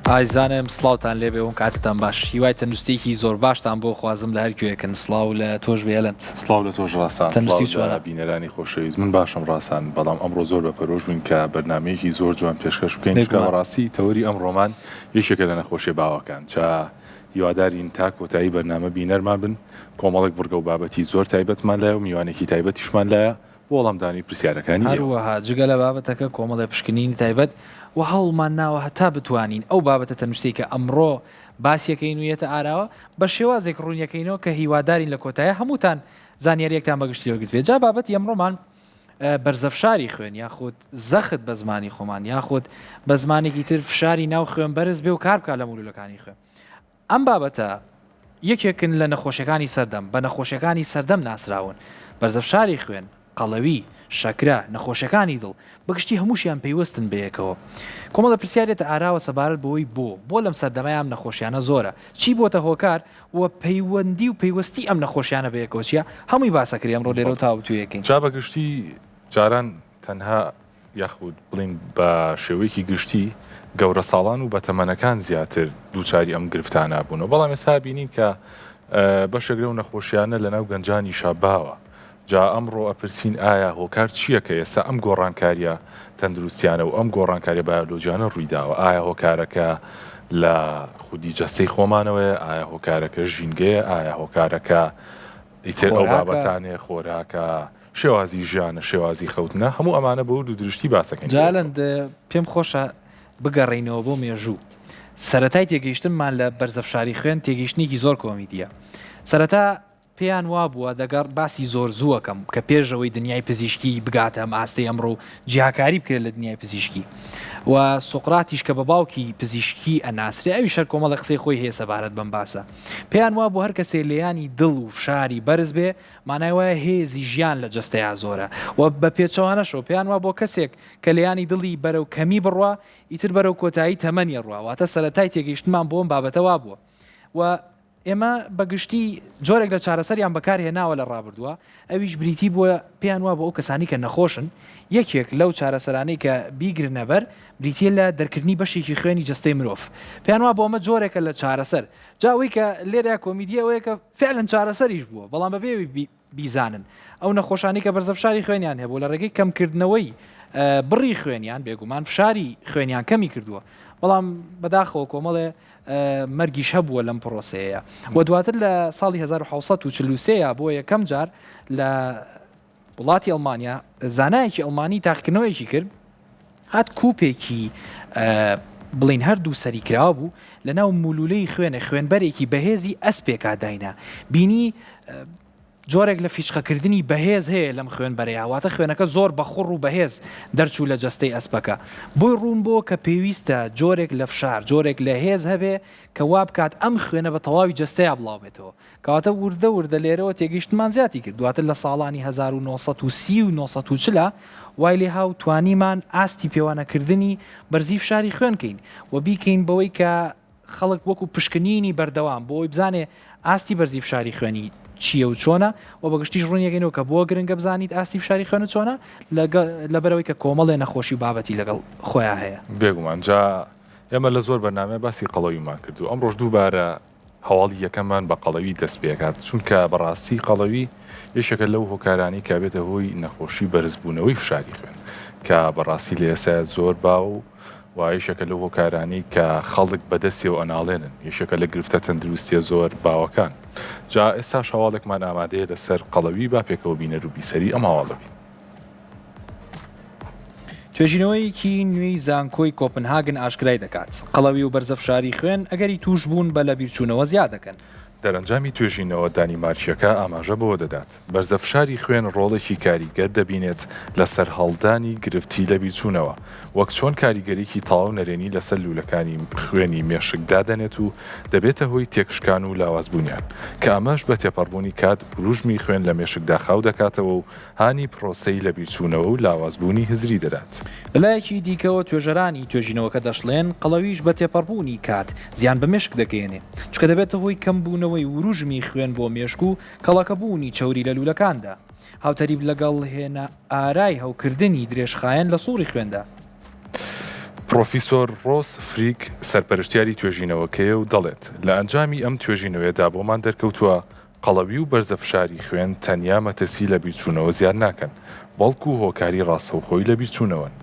ئایزانم سڵاوتان لێبێ و کاتتان باش هیوای تەندروستێکی زۆر باشتان بۆ خوازم لە هەرکوێکن سڵاو لە تۆش بێلند سڵاو لە تۆش ڕاستان سڵاو بینەرانی خۆشەویست من باشم ڕاستان بەڵام ئەمڕۆ زۆر بە پەرۆژ بووین کە بەرنمەیەکی زۆر جوان پێشکەش بکەین چکە بەڕاستی تەوەری ئەمڕۆمان یەکێکە لە نەخۆشیە باوەکان چا هیوادارین تا کۆتایی بەرنامە بینەرمان بن کۆمەڵێک بڕگە و بابەتی زۆر تایبەتمان لایە و میوانێکی تایبەتیشمان لایە بۆ وەڵامدانی پرسیارەکانی هەروەها جگە لە بابەتەکە کۆمەڵێ پشکنینی تایبەت و هەوڵمان ناوە هەتا بتوانین ئەو بابەتە تەنووسی کە ئەمڕۆ باسیەکەین ویەتە ئاراوە بە شێوازێک ڕوونیەکەینەوە کە هیوادارین لە کۆتایە هەمووتان زانیاریەکتان بەگشتی وەرگرت جا بابەت ئەمڕۆمان بەرزەفشاری خوێن یاخود زەخت بە زمانی خۆمان یاخود بە زمانێکی تر فشاری ناو خوێن بەرز بێ و کار بکات لە مولولەکانی خوێن ئەم بابەتە یەکێکن لە نەخۆشیەکانی سەردەم بە نەخۆشیەکانی سەردەم ناسراون بەرزەفشاری خوێن قەڵەوی شەکرە نەخۆشیەکانی دڵ بەگشتی هەمووشیان پەیوەستن بەیەکەوە کۆمەڵە پرسیارێتە ئاراوە سەبارەت بەوەی بۆ لەم سەردەمایان نەخۆشیانە زۆرە چی بۆتە هۆکار و پەیوەندی و پەیوەستی ئەم نەخۆشیانە بەیەکەوە چیە هەمووی باسەکری ئەمڕۆ لێرە و تاوتویەکەین جا بەگشتی جاران تەنها یاخود بڵین بە شێوەیەکی گشتی گەورە ساڵان و بە تەمەنەکان زیاتر دووچاری ئەم گرفتانە بوونەوە بەڵام ئێستا بینین کە بەشێک لەو نەخۆشیانە لەناو گەنجانی شاباوە جا ئەمڕۆ ئەپرسین ئایا هۆکار چییە کە ئێستا ئەم گۆڕانکاریە تەندروستیانە و ئەم گۆڕانکاریە بایۆلۆژیانە ڕوویداوە ئایا هۆکارەکە لە خودی جەستەی خۆمانەوەی ئایا هۆکارەکە ژینگەیە ئایا هۆکارەکە ئیتر ئەو بابەتانێ خۆراکە شێوازی ژیانە شێوازی خەوتنە هەموو ئەمانە بە دوو درشتی باسەکەین جالند پێم خۆشە بگەڕێینەوە بۆ مێژوو سەرەتای تێگەیشتنمان لە بەرزەفشاری خوێن تێگەیشتنێکی زۆر کۆمیدیە سەرەتا پێیان وابووە دەگەڕ باسی زۆر زووەکەم کە پێشەوەی دنیای پزیشکی بگاتە ئەم ئاستەی ئەمڕۆ جیاکاری بکرێت لە دنیای پزیشکی و سۆقراتیش کە بە باوکی پزیشکی ئەناسرێ ئەوی شەر کۆمەڵە قسەی خۆی هەیە سەبارەت بەم باسە پێیان وا بۆ هەر کەسێ لێیانی دڵ و فشاری بەرز بێ مانای وایە هێزی ژیان لە جەستەیە زۆرە و بە پێچەوانەشەوە پێیان وا بۆ کەسێک کە لێیانی دڵی بەرەو کەمی بڕوا ئیتر بەرەو کۆتایی تەمەنی ڕواواتە سەرەتای تێگەیشتمان بۆ ئەم بابەتە وا بووە و ئێمە بەگشتی جۆرێک لە چارەسەریان بەکارهێناوە لە ڕابردووە ئەویش بریتی بووە پێیان وا بە ئەو کەسانی کە نەخۆشن یەکێک لەو چارەسەرانەی کە بیگرنەبەر بریتە لە دەرکردنی بەشێکی خوێنی جەستەی مرۆڤ پێیان وا بۆ ئەمە جۆرێکە لە چارەسەر جاوەی کە لێرە کۆمیدیەوەیە کە فعلەن چارەسەریش بووە بەڵام بەبێ بیزانن ئەو نەخۆشانی کە بەرزەفشاری خوێنیان هەبوو لە ڕێگەی کەمکردنەوەی بڕی خوێنیان بێگومان فشاری خوێنیان کەمی کردووە بەڵام بەداخەوە کۆمەڵێ مەرگیش هەبووە لەم پرۆسەیە و دواتر لە ساڵی 1940 بۆ یەکەم جار لە وڵاتی ئەڵمانیا زانایەکی ئەڵمانی تاقیکردنەوەیەکی کرد هات کوپێکی بڵین هەردوو سەریکراوە بوو لە ناو مولولەی خوێنبەرێکی بەهێزی ئەسپێکا داینا بینی جۆرێک لە فیچقەکردنی بەهێز هەیە لەم خوێنبەرەیەواتە خوێنەکە زۆر بەخوڕ و بەهێز دەرچوو لە جەستەی ئەسپەکە بۆی ڕوون بۆ کە پێویستە جۆرێک لە فشار جۆرێک لە هێز هەبێ کە وا بکات ئەم خوێنە بە تەواوی جەستەیە بڵاو بێتەوە کەواتە وردە لێرەوە تێگەیشتمان زیاتی کرد دواتر لە ساڵانی 1930 و 1940 وای لێ هاو توانیمان ئاستی پێوانەکردنی بەرزی فشاری خوێنکەین و بیکەین بەوەی کە خەڵک وەکو پشکنینی بەردەوام بۆی بزانێ ئاستی بەرزی فشاری خوێنی چییە و چۆنە و بەگشتیش ڕوونیەکەینەوە کە بۆ گرنگە بزانیت ئاستی فشاری خوێنە چۆنە لەبەرەوەی کە کۆمەڵێ نەخۆشی بابەتی لەگەڵ خۆیان هەیە بێگومان جا ئێمە لە زۆر بەرنامە باسی قەڵەویمان کردو ئەم ڕۆژ دووبارە هەواڵی یەکەممان بە قەڵەوی دەست پێکات چونکە بەڕاستی قەڵەوی یەکێکە لەو هۆکارانی کە بێتە هۆی نەخۆشی بەرزبوونەوەی فشاری خوێن کە بەڕاستی لە ئێستا زۆر باو و یەکێکە لەو هۆکارانی کە خەڵک بەدەستی و ئەناڵێنن یەکێکە لە گرفتە تەندروستیە زۆر باوەکان جا ئێستا شەواڵێکمان ئامادەیە لەسەر قەڵەوی با پێکەوە بینەر و بیسەری ئەم هەواڵەبین توێژینەوەیکی نوێی زانکۆی کۆپنهاگن ئاشکرای دەکات قەڵەوی و بەرزەفشاری خوێن ئەگەری توش بوون بە لە بیرچوونەوە زیاد دەکەن دەرەنجامی توێژینەوە دانیمارکیەکە ئاماژە بەوە دەدات بەرزەفشاری خوێن ڕۆڵێکی کاریگەر دەبینێت لەسەر هەڵدانی گرفتی لە بیرچوونەوە وەک چۆن کاریگەریکی تەواو نەرێنی لەسەر لوولەکانی خوێنی مێشکدا دەنێت و دەبێتە هۆی تێکشکان و لاوازبوونیان کە ئەمەش بە تێپەڕبوونی کات بروژمی خوێن لە مێشکدا خاو دەکاتەوە و هانی پرۆسەی لە بیرچوونەوە و لاوازبوونی هزری دەدات لایەکی دیکەوە توێژەرانی توێژینەوەکە دەشڵێن قەڵەویش بە تێپەڕبوونی کات زیان بە مێشک دەگەێنێ چکە دەبێتە هۆی کەمبوونەوەی وروژمی خوێن بۆ مێشک و کەڵەکەبوونی چەوری لە لوولەکاندا هاوتەریب لەگەڵ هێنا ئارای هەوکردنی درێژخایەن لە سووری خوێندا پرۆفیسۆر ڕۆس فریک سەرپەرشتیاری توێژینەوەکەیە و دەڵێت لە ئەنجامی ئەم توێژینەوەیەدا بۆمان دەرکەوتووە قەڵەوی و بەرزەفشاری خوێن تەنیا مەترسی لە بیرچوونەوە زیاد ناکەن بەڵکو و هۆکاری ڕاستەوخۆی لە بیرچوونەوەن.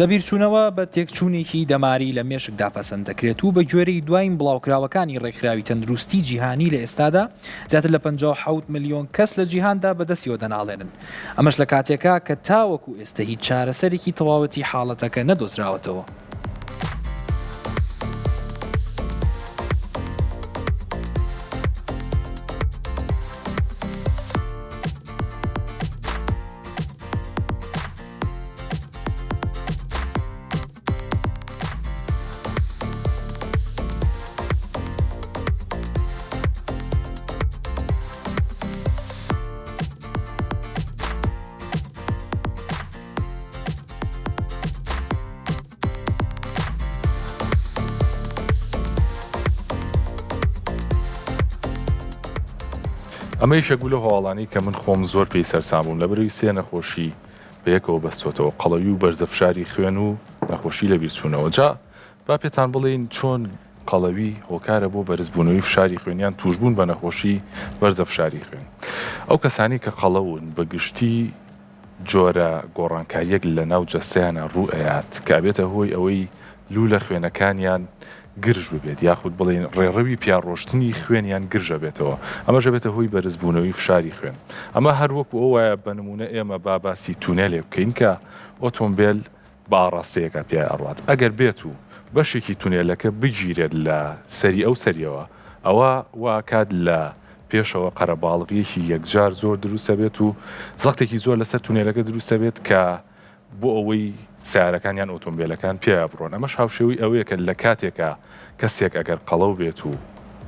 لە بیرچوونەوە بە تێکچوونێکی دەماری لە مێشکدا پەسەند دەکرێت و بە گوێرەی دوایین بڵاوکراوەکانی ڕێکخراوی تەندروستی جیهانی لە ئێستادا زیاتر لە 57 ملیۆن کەس لە جیهاندا بەدەستیەوە دەناڵێنن. ئەمەش لە کاتێکا کە تاوەکو ئێستا هیچ چارەسەرێکی تەواوەتی حاڵەتەکە نەدۆزراوەتەوە. ئەمە یەکێک لە هەواڵانی کە من خۆم زۆر پێی سەرسام بووم لە بەرەوەی سێ نەخۆشی بەیەکەوە بەستۆتەوە قەڵەوی و بەرزەفشاری خوێن و نەخۆشی لە بیرچوونەوە. جا با پێتان بڵێن چۆن قەڵەوی هۆکارە بۆ بەرزبوونەوەی فشاری خوێنیان توشبوون بە نەخۆشی بەرزەفشاری خوێن. ئەو کەسانی کە قەڵەون بەگشتی جۆرە گۆڕانکاریەک لە ناو جەستەیانە ڕوو ئەیات کە بێتە هۆی ئەوەی لوو لە خوێنەکانیان گرژ ببێت یاخود بڵێن ڕێڕەوی پیاڕۆشتنی خوێنیان گرژە بێتەوە ئەمەژە بێتە هۆی بەرزبوونەوەی فشاری خوێن. ئەمە هەروەکو ئەو وایە بە نمونە ئێمە باسی تونێلێ بکەین کە ئۆتۆمبیل بە ئاڕاستەیەەکە پێ ئەڕات ئەگەر بێت و بەشێکی تونێلەکە بگیرێت لە سەری ئەو سەریەوە ئەوە واکات لە پێشەوە قەرەباڵغیەکی یەکجار زۆر دروستە بێت و زەختێکی زۆر لەسەر تونێلەکە دروستە بێت کە بۆ ئەوەی سیارەکانیان ئۆتۆمبیلەکان پێ بڕۆن. ئەمەش هاوشێوی ئەوەیە کە لە کاتێکە کەسێک ئەگەر قەڵەو بێت و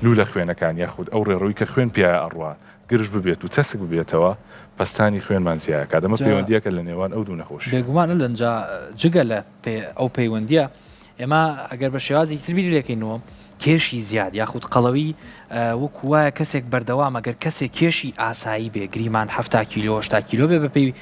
لوو لە خوێنەکان یاخود ئەو ڕێڕەوەی کە خوێن پێ ئەڕوا گرژ ببێت و تەسک ببێتەوە پستانی خوێنمان زیایەکە دەمە پەیوەندیەکە لە نێوان ئەو دوو نەخۆشی بێگومانە لەنجا جگە لە ئەو پەیوەندیە ئێمە ئەگەر بە شێوازی تربیری لەکەینەوە کێشی زیاد یاخود قەڵەوی وەکو وایە کەسێک بەردەوام ئەگەر کەسێک کێشی ئاسایی بێ گریمان 70 کیلۆ 80 کیلۆ بێ بەپێی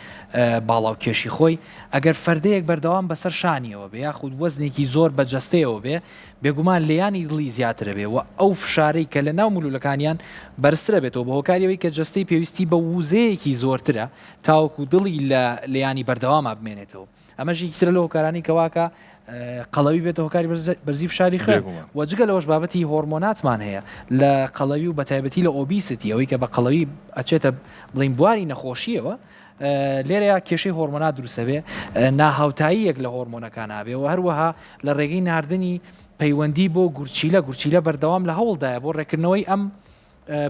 باڵاو کێشی خۆی ئەگەر فەردەیەک بەردەوام بەسەر شانیەوە بێ یاخود وەزنێکی زۆر بەجەستەیەوە بێ بێگومان لێیانی دڵی زیاترە بێ و ئەو فشارەی کە لە ناو مولولەکانیان بەرزترە بێتەوە بە هۆکاریەوەی کە جەستەی پێویستی بە ووزەیەکی زۆرترە تاوەکو دڵی لە لێیانی بەردەوامە بمێنێتەوە. ئەمەش یەکترە لە هۆکارانی کەواکە قەڵەوی بێتە هۆکاری بەرزی فشاری خوێن و جگە لەوەش بابەتی هۆرمۆناتمان هەیە لە قەڵەوی و بەتایبەتی لە ئۆبیستی ئەوەی کە بە قەڵەوی ئەچێتە بڵین بواری نەخۆشیەوە لێرەیە کێشەی هۆرمۆنات دروستە بێ ناهاوتاییەک لە هۆرمۆنەکان نابێ و هەروەها لە ڕێگەی ناردنی پەیوەندی بۆ گورچیلە بەردەوام لە هەوڵدایە بۆ ڕێکردنەوەی ئەم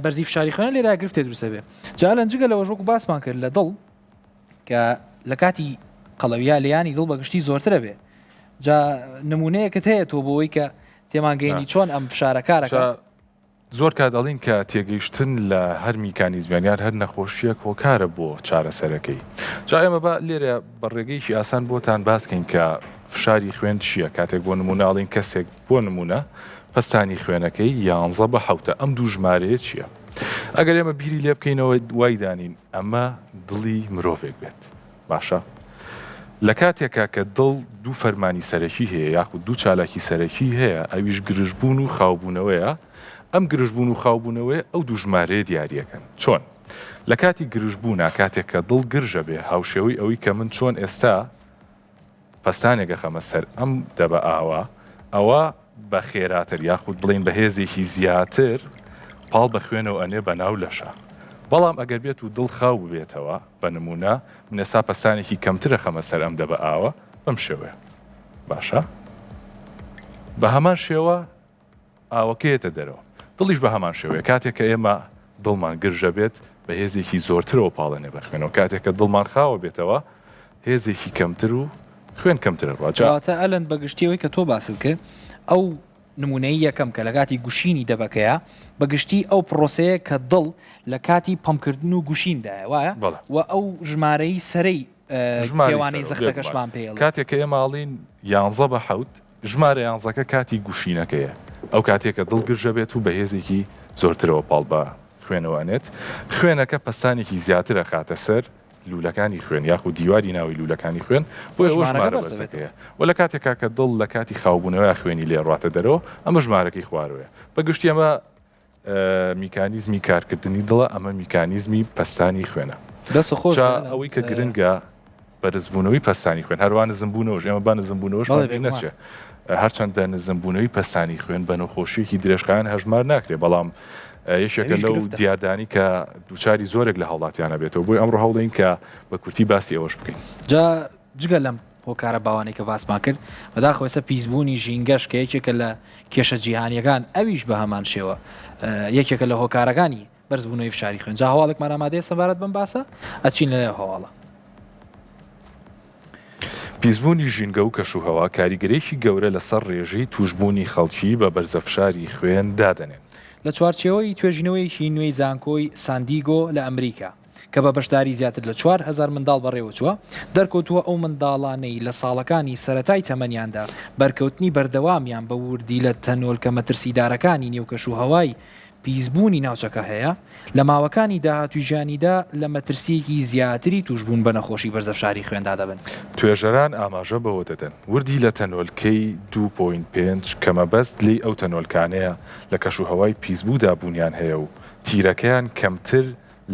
بەرزی فشاری خوێن لێرە گرفتێ دروستە بێ. جا لە جگە لەوەش وەکو باسمان کرد لە دڵ کە لە کاتی قەڵەویە لێیانی دڵ بەگشتی زۆرترە بێ. جا نمونەیەکت هەیە تۆ بۆەوەی کە تێمانگەینی چۆن ئەم فشارەکارەکە زۆر کات دەڵین کە تێگەیشتن لە هەر میکانیزمیان هەر نەخۆشیەک هۆکارە بۆ چارەسەرەکەی. جا ئێمە بە لێرە بە ڕێگەیەکی ئاسان بۆتان باسکەین کە فشاری خوێن چییە کاتێک بۆ نموناڵین کەسێک بۆ نمونە پستانی خوێنەکەی 11 بە 7 ئەم دوو ژمارەیە چییە؟ ئەگەر ئێمە بیری لێ بکەینەوە وای دانین ئەمە دڵی مرۆڤێک بێت باشە لە کاتێکا کە دڵ دوو فەرمانی سەرەکی هەیە یاخود دوو چالاکی سەرەکی هەیە ئەویش گرژبوون و خاوبوونەوەیە ئەم گرژبوون و خاوبوونەوەی ئەو دوو ژمارەیە دیاریەکەن. چۆن لە کاتی گرژبوونە کاتێک کە دڵ گرژە بێ هاوشێوەی ئەوەی کە من چۆن ئێستا پستانێکە خەمە سەر ئەم دەبە ئاوە ئەوە بە خێراتر یاخود بڵین بە هێزێکی زیاتر پاڵ بە خوێنەوە ئەنێ بە ناو لەشە. بەڵام ئەگەر بێت و دڵ خاو ببێتەوە بە نمونە منێسا پستانێکی کەمترە خەمە سەر ئەم دەبە ئاوە بەم شێوەیە باشە بە هەمان شێوە ئاوەکەیەتە دەرەوە دڵیش بە هەمان شێوەیە کاتێک کە ئێمە دڵمان گرژە بێت بە هێزێکی زۆرترەوە پاڵەنێ بەخوێنەوە کاتێک کە دڵمان خاوە بێتەوە هێزێکی کەمتر و خوێن کەمترە ڕاجاتە ئەلەن بەگشتیەوەی کە تۆ باست کرد ئەو نمونەی یەکەم کە لە کاتی گوشینی دەبەکەیە بەگشتی ئەو پرۆسەیە کە دڵ لە کاتی پەمکردن و گوشیندایە وایە و ئەو ژمارەی سەرەی ژمارەوانەی زەختەکەشمان پێ کاتێک کە ئێماڵین 11 بە 7 ژمارە 11ەکە کاتی گوشینەکەیە ئەو کاتێککە دڵ گرژە بێت و بەهێزێکی زۆرترەوە پاڵ بە خوێنەوانێت خوێنەکە پستانێکی زیاترە خاتە سەر لوولەکانی خوێن یاخود دیواری ناوی لوولەکانی خوێن بۆ ئەوە ژمارە بەرزەکەیە و لە کاتێکا کە دڵ لە کاتی خاوبوونەوەی خوێنی لێ ڕاتە دەرەوە ئەمە ژمارەکەی خواروەیە بەگشتی ئەمە میکانیزمی کارکردنی دڵە ئەمە میکانیزمی پەستانی خوێنە دەست خۆش ئەوەی کە گرنگە بەرزبوونەوەی پەستانی خوێن هەروە نزمبوونەوەش ئێمە با نزمبوونەوەش نەچێ هەرچەندە نزمبوونەوەی پەستانی خوێن بە نەخۆشیێکی درێژخایان هەژمار ناکرێت بەڵام یەکێکە لەو دیاردانی کە دووچاری زۆرێک لە هەوڵاتیانە بێتەوە بۆی ئەمڕۆ هەوڵین کە بە کورتی باسی ئەوەش بکەین جا جگە لەم هۆکارە باوانەی کە باسمان کرد بەداخەوەسە پیسبوونی ژینگەش کە یەکێکە لە کێشە جیهانیەکان ئەویش بە هەمان شێوە یەکێکە لە هۆکارەکانی بەرزبوونەوەی فشاری خوێن جا هەواڵێکمان ئامادەیە سەبارەت بەم باسە ئەچین لە هەواڵە پیسبوونی ژینگە و کەشوهەوا کاریگەرێکی گەورە لەسەر ڕێژەی توشبوونی خەڵکی بە بەرزەفشاری خوێن دادەنێن لە چوارچێوەی توێژینەوەیکی نوێی زانکۆی ساندیگۆ لە ئەمریکا کە بە بەشداری زیاتر لە 4,000 منداڵ بەڕێوە چووە دەرکەوتووە ئەو منداڵانەی لە ساڵەکانی سەرەتای تەمەنیاندا بەرکەوتنی بەردەوامیان بە وردی لە تەنۆلکە مەترسیدارەکانی نێوکەشوهەوای پیسبوونی ناوچەکە هەیە لە ماوەکانی داهاتوی ژیانیدا لە مەترسیەکی زیاتری توشبوون بە نەخۆشی بەرزەفشاری خوێندا دەبن توێژەران ئاماژە بەوە دەدەن وردی لە تەنۆلکەی 2.5 کەمەبەست لی ئەو تەنۆلکانەیە لە کەشوهەوای پیسبوودا بوونیان هەیە و تیرەکەیان کەمتر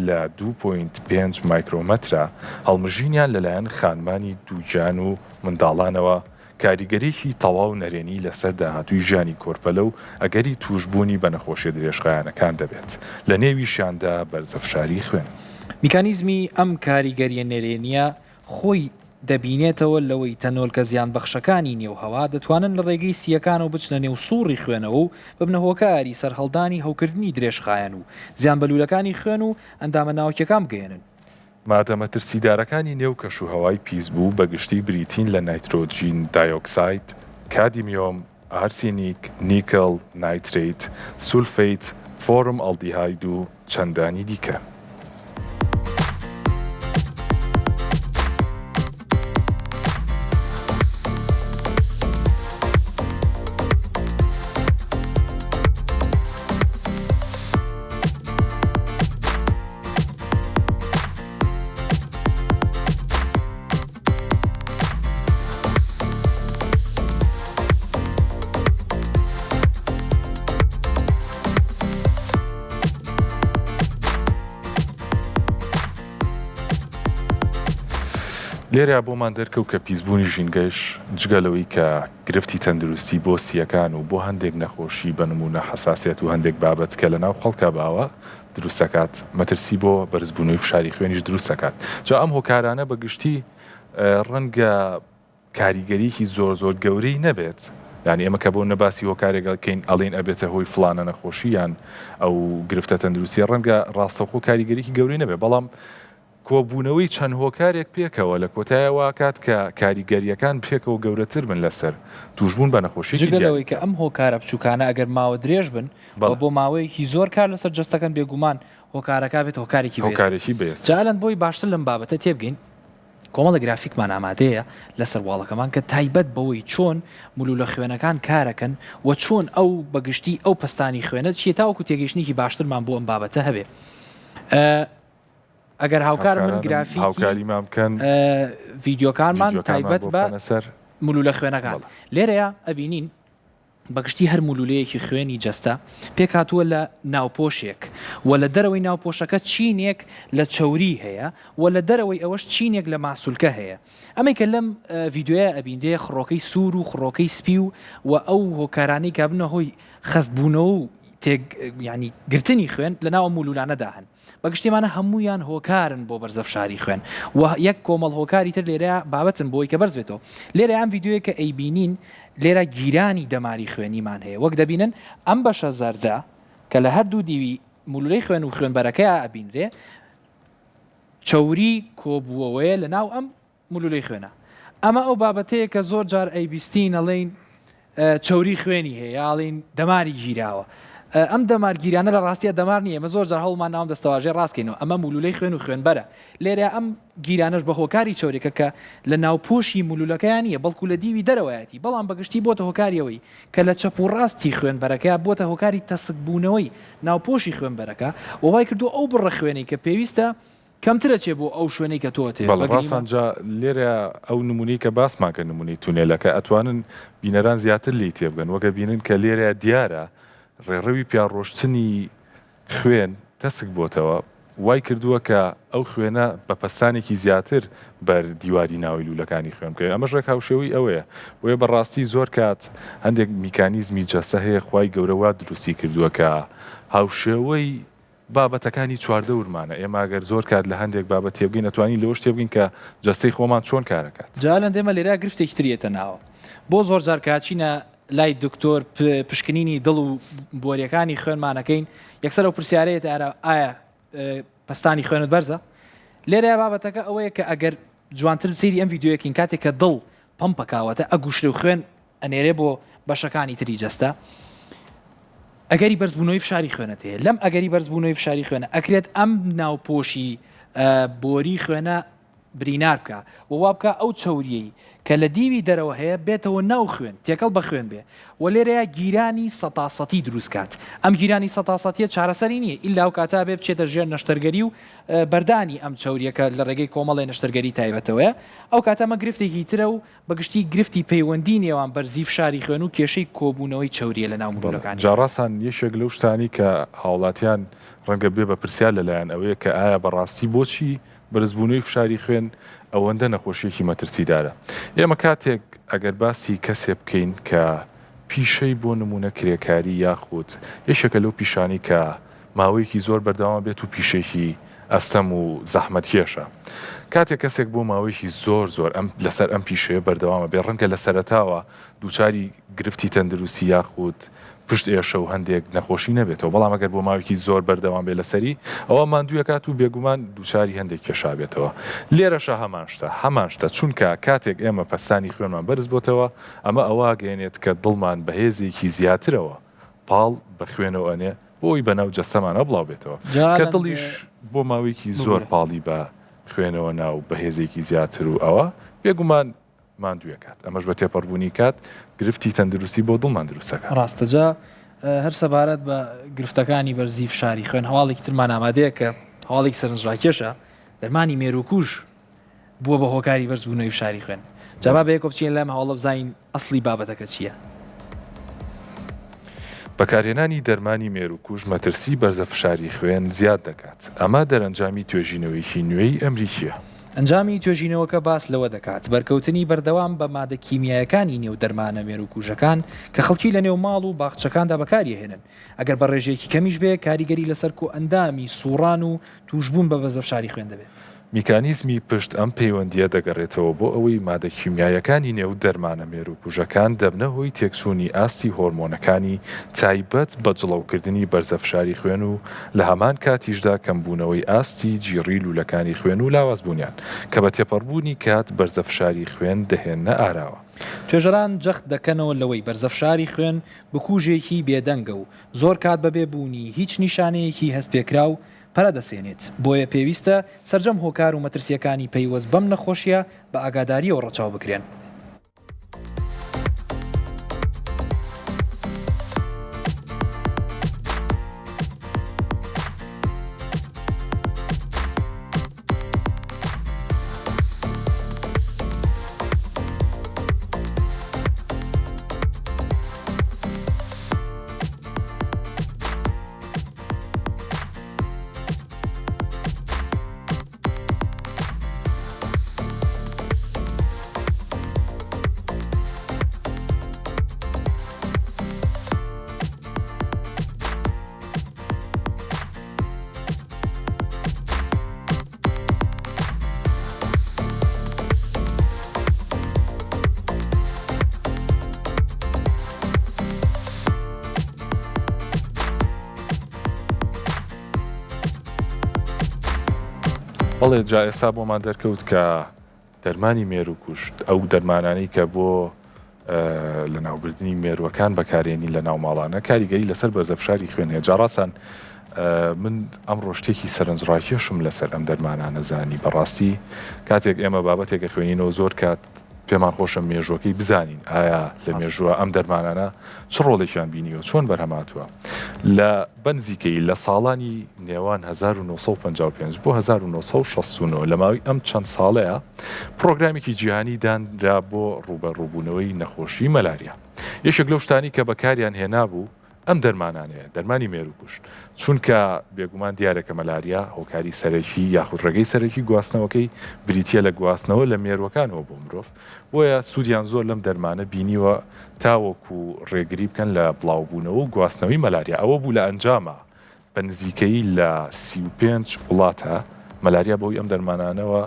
لە 2.5 مایکرۆمەترە هەڵمژینیان لەلایەن خانمانی دووجان و منداڵانەوە کاریگەریکی تەواو نەرێنی لەسەر داهاتووی ژیانی کۆرپەلە و ئەگەری توشبوونی بە نەخۆشیە درێژخایەنەکان دەبێت لە نێویشیاندا بەرزەفشاری خوێن میکانیزمی ئەم کاریگەریە نێرێنیە خۆی دەبینێتەوە لەوەی تەنۆلکە زیان بەخشەکانی نێوهەوا دەتوانن لە ڕێگەی سیەکانەوە بچنە نێو سووڕی خوێنەوە و ببنە هۆکاری سەرهەڵدانی هەوکردنی درێژخایەن و زیان بەلوولەکانی خوێن و ئەندامە ناوکیەکان بگەێنن مادەمە ترسیدارەکانی نێو کەشوهەوای پیسبوو بەگشتی بریتین لە نایترۆجین دایۆکساید کادمیۆم ئارسینیک نیکل نایتریت سولفیت فۆرم ئەڵدیهاید و چەندانی دیکە لێرە بۆمان دەرکەوت کە پیسبوونی ژینگەش جگەلەوەی کە گرفتی تەندروستی بۆ سیەکان و بۆ هەندێک نەخۆشی بە نمونە حساسیت و هەندێک بابەت کە لە ناو خەڵکە باوە دروستەکات مەترسی بۆ بەرزبوونەوەی فشاری خوێنیش دروستەکات جا ئەم هۆکارانە بەگشتی ڕەنگە کاریگەریکی زۆر گەورەی نەبێت یعنی ئێمە کە بۆ نەباسی هۆکارێکەکەین ئەڵێن ئەبێتە هۆی فلانە نەخۆشییان ئەو گرفتە تەندروستی ڕەنگە ڕاستەوخۆ کاریگەریکی گەورەی نەبێت بەڵام کۆبوونەوەی چەند هۆکارێک پێکەوە لە کۆتایەوە کات کە کاریگەریەکان پێکەوە گەورەتر بن لەسەر توشبوون بە نەخۆشی جگەلەوەی کە ئەم هۆکارە بچووکانە ئەگەر ماوە درێژ بن بۆ ماوەیەکی زۆر کار لەسەر جەستەکەن بێگومان هۆکارەکە بێت هۆکارێکی بێست جالەن بۆی باشتر لەم بابەتە تێبگەین کۆمەڵە گرافیکمان ئامادەیە لەسەر واڵەکەمان کە تایبەت بەوەی چۆن مولولە خوێنەکان کارەکەن و چۆن ئەو بەگشتی ئەو پستانی خوێنە چیە تاوەکو تێگەیشتنیکی باشترمان بۆ ئەم بابەتە هەبێ ئەگەر هاوکار من گرافیکی هاوکاریمان بکەن ڤیدیۆکانمان تایبەت بە مولولە خوێنەکان لێرەیە ئەبینین بەگشتی هەر مولولەیەکی خوێنی جەستە پێکاتووە لە ناوپۆشێک و لە دەرەوەی ناوپۆشەکە چینێک لە چەوری هەیە و لە دەرەوەی ئەوەش چینێک لە ماسوولکە هەیە ئەمەی کە لەم ڤیددیوە ئەبیندێ خڕۆکەی سوور و خڕۆکەی سپی و ئەو هۆکارانەی کە بنە هۆی خەستبوونەوە و ینی گرتنی خوێن لە ناوە مولولانەدا هەن بەگشتیمانە هەمویان هۆکارن بۆ بەرزەفشاری خوێن و یەک کۆمەڵ هۆکاری تر لێرە بابەتن بۆی کە بەرز بێتەوە لێرە ئەم ڤیددیوەیە کە ئەیبینین لێرە گیرانی دەماری خوێنیمان هەیە وەک دەبینن ئەم بەشە زەردە کە لە هەردوو دیوی مولولەی خوێن و خوێنبەرەکەی ئەبینرێ چەوری کۆبووەوەیە لە ناو ئەم مولولەی خوێنە ئەمە ئەو بابەتەیە کە زۆر جار ئەیبیستین ئەڵێن چەوری خوێنی هەیە ئاڵین دەماری گیراوە ئەم دەمارگیرانە لە ڕاستیە دەمار نییە مە زۆر جار هەڵمان ناوم دەستەواژێ ڕاستکەینەوە ئەمە مولولەی خوێن و خوێنبەرە لێرە ئەم گیرانەش بە هۆکاری چۆرێکە کە لە ناوپۆشی مولولەکەیان نیە بەڵکو لە دیوی دەرەوەیەتی بەڵام بەگشتی بۆتە هۆکاریەوەی کە لە چەپ و ڕاستی خوێنبەرەکە بۆتە هۆکاری تەسک بوونەوەی ناوپۆشی خوێنبەرەکە وای کردو ئەو بڕە خوێنی کە پێویستە کەمترە چێ بۆ ئەو شوێنەی کە تۆ تێ ڕاستانجا لێرە ئەو نمونەی کە باسمان کە نمونەی تونێلەکە ئەتوانن بینەران زیاتر لی تێبگەن وەگە بینن کە لێرە دیارە ڕێڕەوی پیاڕۆشتنی خوێن دەسک بۆتەوە وای کردووە کە ئەو خوێنە بە پەستانێکی زیاتر بەر دیواری ناوی لوولەکانی خوێن بکەوێت ئەمەش ڕێک هاوشێوی ئەوەیە وێ بەڕاستی زۆر کات هەندێک میکانیزمی جەستە هەیە خوای گەورەوە دروستی کردووە کە هاوشێوەی بابەتەکانی چواردە ورمانە ئێمە ئەگەر زۆر کات لە هەندێک بابەت تێبگەین نەتوانین لەوەش تێبگەین کە جەستەی خۆمان چۆن کارەکات جا لەندێمە لێرە گرفتێکی تریێتە ناوە بۆ زۆر جار کاچینە لای دکتۆر پشکنینی دڵ و بۆریەکانی خوێنمانەکەین یەکسەر ئەو پرسیارەیە ئایا پستانی خوێنت بەرزە لێرە بابەتەکە ئەوەیە کە ئەگەر جوانتر سەیری ئەم ڤیددیوەکەین کاتێک کە دڵ پەمپەکاوەتە ئەگوشرە و خوێن ئەنێرێ بۆ بەشەکانی تری جەستە ئەگەری بەرزبوونەوەی فشاری خوێنێت هەیە لەم ئەگەری بەرزبوونەوەی فشاری خوێنە ئەکرێت ئەم ناوپۆشی بۆری خوێنە برینار بکە ووا بکە ئەو چەوریەی کە لە دیوی دەرەوە هەیە بێتەوە ناو خوێن تێکەڵ بە خوێن بێ و لێرەیە گیرانی سەتاسەتی دروست کات ئەم گیرانی سەتاسەتیە چارەسەری نییە ئیلا و کاتا بێ بچێتە ژێر نەشتەرگەری و بەردانی ئەم چەوریەکە لە ڕێگەی کۆمەڵی نەشتەرگەری تایبەتەوەیە ئەو کاتەمە گرفتێکی ترە و بەگشتی گرفتی پەیوەندی نێوان بەرزی فشاری خوێن و کێشەی کۆبوونەوەی چەوریە لە ناو مولەکانی جاڕاستان یەکێک لەو شتانی کە هاوڵاتیان ڕەنگە بێ بە پرسیار لەلایەن ئەوەیە کە ئایا بەڕاستی بۆچی بەرزبوونەوەی فشاری خوێن ئەوەندە نەخۆشیێکی مەترسیدارە ئێمە کاتێک ئەگەر باسی کەسێ بکەین کە پیشەی بۆ نمونە کرێکاری یاخود یەشێکە لەو پیشانی کە ماوەیەکی زۆر بەردەوام بێت و پیشێکی ئەستەم و زەحمەت کێشە کاتێک کەسێک بۆ ماوەیەکی زۆر ئەم لەسەر ئەم پیشەیە بەردەوامە بێ ڕەنگە لە سەرەتاوە دووچاری گرفتی تەندروستی یاخود پشت ئێشە و هەندێک نەخۆشی نەبێتەوە بەڵام ئەگەر بۆ ماوەیەکی زۆر بەردەوام بێ لەسەری ئەوە ماندوویە کات و بێگومان دووچاری هەندێک کێشا بێتەوە لێرەشە هەمان شتە چونکە کاتێک ئێمە پەستانی خوێنمان بەرز بۆتەوە ئەمە ئەوە گەێنێت کە دڵمان بەهێزێکی زیاترەوە پاڵ بە خوێنەوە ئەنێ بۆی بەناو جەستەمانە بڵاو بێتەوە کە دڵیش بۆ ماوەیەکی زۆر پاڵی بە خوێنەوە ناو بەهێزێکی زیاتر و ئەوە بێگومان ماندوویە کات ئەمەش بە تێپەڕبوونی کات گرفتی تەندروستی بۆ دڵمان دروستەکە ڕاستەجا هەر سەبارەت بە گرفتەکانی بەرزی فشاری خوێن هەواڵێکی ترمان ئامادەیە کە هەواڵێکی سەرنجڕاکێشە دەرمانی مێروکوژ بووە بە هۆکاری بەرزبوونەوەی فشاری خوێن جابا بە یەکۆ بچین لەم هەواڵە بزانین ئەسڵی بابەتەکە چییە بەکارهێنانی دەرمانی مێروکوژ مەترسی بەرزە فشاری خوێن زیاد دەکات ئەمە دەرەنجامی توێژینەوەیکی نوێی ئەمریکیە ئەنجامی توێژینەوەکە باس لەوە دەکات بەرکەوتنی بەردەوام بە مادە کیمیایەکانی نێو دەرمانە مێروکوژەکان کە خەڵکی لە نێو ماڵ و باخچەکاندا بەکارهێنن ئەگەر بە ڕێژەیەکی کەمیش بێ کاریگەری لەسەر کۆ ئەندامی سوڕان و توشبوون بە بەرزە فشاری خوێن دەبێت میکانیزمی پشت ئەم پەیوەندیە دەگەڕێتەوە بۆ ئەوەی مادە کیمیایەکانی نێو دەرمانە مێروکوژەکان دەبنە هۆی تێکچوونی ئاستی هۆرمۆنەکانی تایبەت بە جڵەوکردنی بەرزە فشاری خوێن و لە هەمان کاتیشدا کەمبوونەوەی ئاستی جیڕی لوولەکانی خوێن و لاوازبوونیان کە بە تێپەڕبوونی کات بەرزە فشاری خوێن دەهێنە ئاراوە توێژەران جەخت دەکەنەوە لەوەی بەرزە فشاری خوێن بکوژێکی بێدەنگە و زۆر کات بەبێبوونی هیچ نیشانەیەکی هەستپێکرا و پەرە دەسێنێت بۆیە پێویستە سەرجەم هۆکار و مەترسیەکانی پەیوەست بەم نەخۆشیە بە ئاگاداریەوە ڕەچاو بکرێن بەڵێ جا ئێستا بۆمان دەرکەوت کە دەرمانی مێروکوژ ئەو دەرمانانەی کە بۆ لە ناوبردننی مێروەکان بەکارێنی لە ناو ماڵانە کاریگەری لەسەر بەرزە فشاری خوێنێ جاڕاستان من ئەمڕۆ شتێکی سەرنجڕاکێشم لەسەر ئەم دەرمانانە زانی بەڕاستی کاتێک ئێمە بابەتێکە خوێنینەوە زۆر کات پێمان خۆشە مێژوەکەی بزانین ئایا لە مێژووە ئەم دەرمانانە چ ڕۆڵێکیان بینیوە چۆن بەرهەماتووە لە بنزیکەی لە ساڵانی نێوان 1955 بۆ 1960 لە ماوەی ئەم چەند ساڵەیە پرۆگرامێکی جیهانی دانرا بۆ ڕوبەڕووبوونەوەی نەخۆشی مەلاریا یەکێک لەو شتانی کە بەکاریان هێنابوو ئەم دەرمانانەیە دەرمانی مێروکوشت چونکە بێگومان دیارێکە مەلاریا هۆکاری سەرەکی یاخود ڕێگەی سەرەکی گواستنەوەکەی بریتە لە گواستنەوە لە مێروەکانەوە بۆ مرۆڤ بۆیە سوودیان زۆر لەم دەرمانە بینیوە تاوەکو ڕێگری بکەن لە بڵاوبوونەوە و گواستنەوەی مەلاریا ئەوە بوو لە ئەنجامە بە نزیکەی لە 35 وڵاتە مەلاریا بۆی ئەم دەرمانانەوە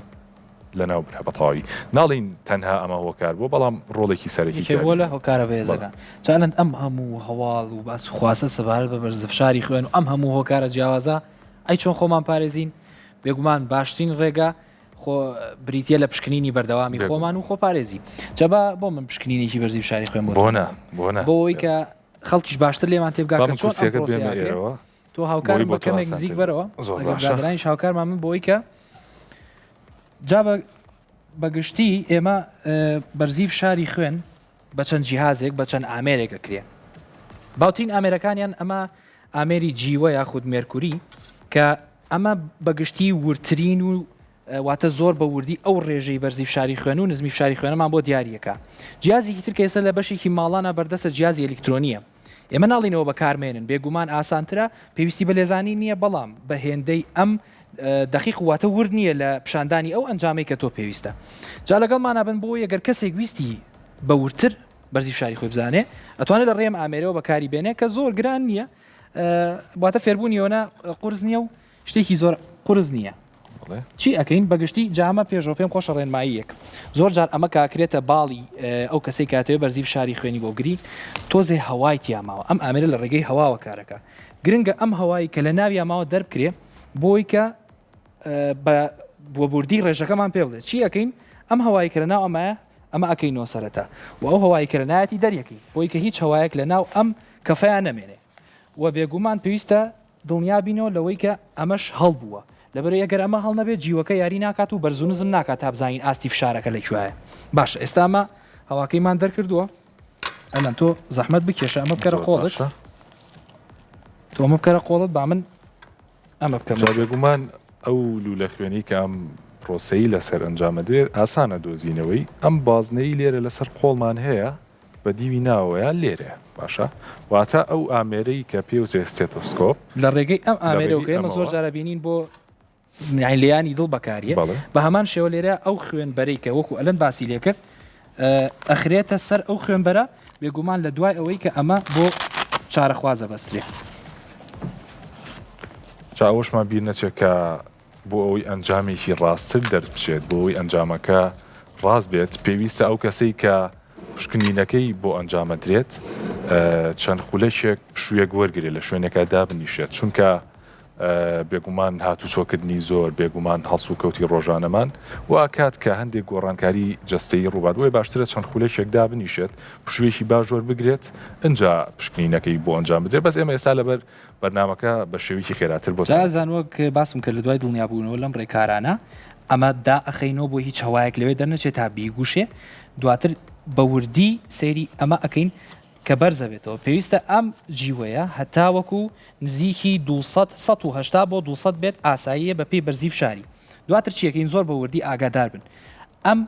لە ناو برا بەتەواوی ناڵین تەنها ئەمە هۆکار بۆ بەڵام ڕۆڵێکی سەرەکی بۆ لە هۆکارە بەهێزەکان چالند ئەم هەموو هەواڵ و باس خواسە سەبارەت بە بەرزەفشاری خوێن و ئەم هەموو هۆکارە جیاوازە ئەی چۆن خۆمان پارێزین بێگومان باشترین ڕێگە خۆ بریتە لە پشکنینی بەردەوامی خۆمان و خۆ پارێزی جەبا بۆ من پشکنینێکی بەرزی فشاری خوێن بۆەوەی کە خەڵکیش باشتر لێمان تێبگا چۆن تۆ هاوکار بە کەمێک نزیک بەرەوە زۆرڕانیش هاوکارمان من بۆی کە جا بەگشتی ئێمە بەرزی فشاری خوێن بە چەند جیهازێک بە چەند ئامێرێک دەکرێن باوترین ئامێرەکانیان ئەمە ئامێری جیوە یاخود مێرکوری کە ئەمە بەگشتی ورترین و واتە زۆر بە وردی ئەو ڕێژەی بەرزی فشاری خوێن و نزمی فشاری خوێنەمان بۆ دیاریەکە جیازێکی تر کەسە لە بەشێکی ماڵانە بەردەستە جیازی ئەلکترۆنیە ئێمە ناڵینەوە بەکارمێنن بێگومان ئاسانترە پێویستی بە لێزانی نییە بەڵام بە هێندەی ئەم دقیق واتە ورد نییە لە پیشاندانی ئەو ئەنجامەی کە تۆ پێویستە جا لەگەڵمانە بن بۆ ئەگەر کەسێک ویستی بەورتر بەرزی فشاری خۆی بزانێ ئەتوانێت لە ڕێم ئامێرەوە بەکاری بێنێ کە زۆر گران نییە واتە فێربوونیەوەنە قورس نییە و شتێکی زۆر قورس نییە چی ئەەکەین بەگشتی جامە پێشەوە پێم خۆشە ڕێنماییەک زۆر جار ئەمە کاکرێتە باڵی ئەو کەسەی کاتەوە بەرزی فشاری خوێنی بۆ گری تۆزێ هەوای تیاماوە ئەم ئامێرە لە ڕێگەی هەواوە کارەکە گرنگە ئەم هەوایی کە لە ناوی ئەماوە دەربکرێ بۆی کە بۆ بوردی ڕێژەکەمان پێ بڵێت چی ئەەکەین ئەم هەوایی کە لە ناو ئەمایە ئەمە ئەەکەینەوە سەرەتا و ئەو هەوایی کە لە نایەتی دەریەکەی بۆی کە هیچ هەوایەک لە ناو ئەم کەفەیان نەمێنێ و بێگومان پێویستە دڵنیابینەوە لەوەی کە ئەمەش هەڵبووە لەبەر ئەگەر ئەمە هەڵ نەبێت جیوەکە یاری ناکات و بەرزونزم ناکات تا بزانین ئاستی فشارەکە لەکوایە باش ئێستا ئەمە هەواکەیمان دەرکردووە ئەلەن تۆ زەحمەت بکێشە ئەمە بکەرە قۆڵت تۆ ئەمە بکەرە قۆڵت با من ئەمە بکەم بێگومان ئەو لوولە خوێنی کە ئەم پرۆسەی لەسەر ئەنجامە درێت ئاسانە دۆزینەوەی ئەم بازنەی لێرە لەسەر قۆڵمان هەیە بە دیوی ناوەیە لێرە باشە واتە ئەو ئامێرەی کە پێوترێت ستێتۆسکۆپ لە ڕێگەی ئەم ئامێرەوە کە ئێمە زۆر جارە بینین بۆ لیانی دڵ بەکاریە بە هەمان شێوە لێرە ئەو خوێنبەرەی کە وەکو ئەلەن باسی لێ کرد ئەخرێتە سەر ئەو خوێنبەرە بێگومان لە دوای ئەوەی کە ئەمە بۆ چارەخوازە بەسترێ چاوەشمان بیر نەچێت کە بۆ ئەوەی ئەنجامێکی ڕاستتر دەربچێت بۆ ئەوەی ئەنجامەکە ڕاست بێت پێویستە ئەو کەسەی کە پشکنینەکەی بۆ ئەنجامە درێت چەند خولەکێک شوویەک وەرگێت لە شوێنێکە دابنیشێت چونکە بێگومان هاتوچۆکردنی زۆر بێگومان هەڵس و کەوتی ڕۆژانەمان و کات کە هەندێک گۆڕانکاری جستەی ڕووبادوی باشترە چەند خولەکێک دابنیشێت پشوێکی باشۆر بگرێت اینجا پشکنینەکەی بۆ ئەنجام بدرێت بەس ئێمە ئێستا لەبەر بەرنامەکە بە شێوەیەکی خێراتر بۆ زانوە کە باسم کرد لە دوای دڵنیابوونەوە لەم ڕێکارانە ئەمە دا ئەخەینەوە بۆ هیچ هەوایەک لەوێ دەرنەچێت تا بیگوشێ دواتر بە وردی سەیری ئەمە ئەەکەین کە بەرزەبێتەوە پێویستە ئەم جیوەیە هەتاوەکو نزیکی 180 بۆ 200 بێت ئاساییە بە پێی بەرزی فشاری دواتر چیەکەین زۆر بە وردی ئاگادار بن ئەم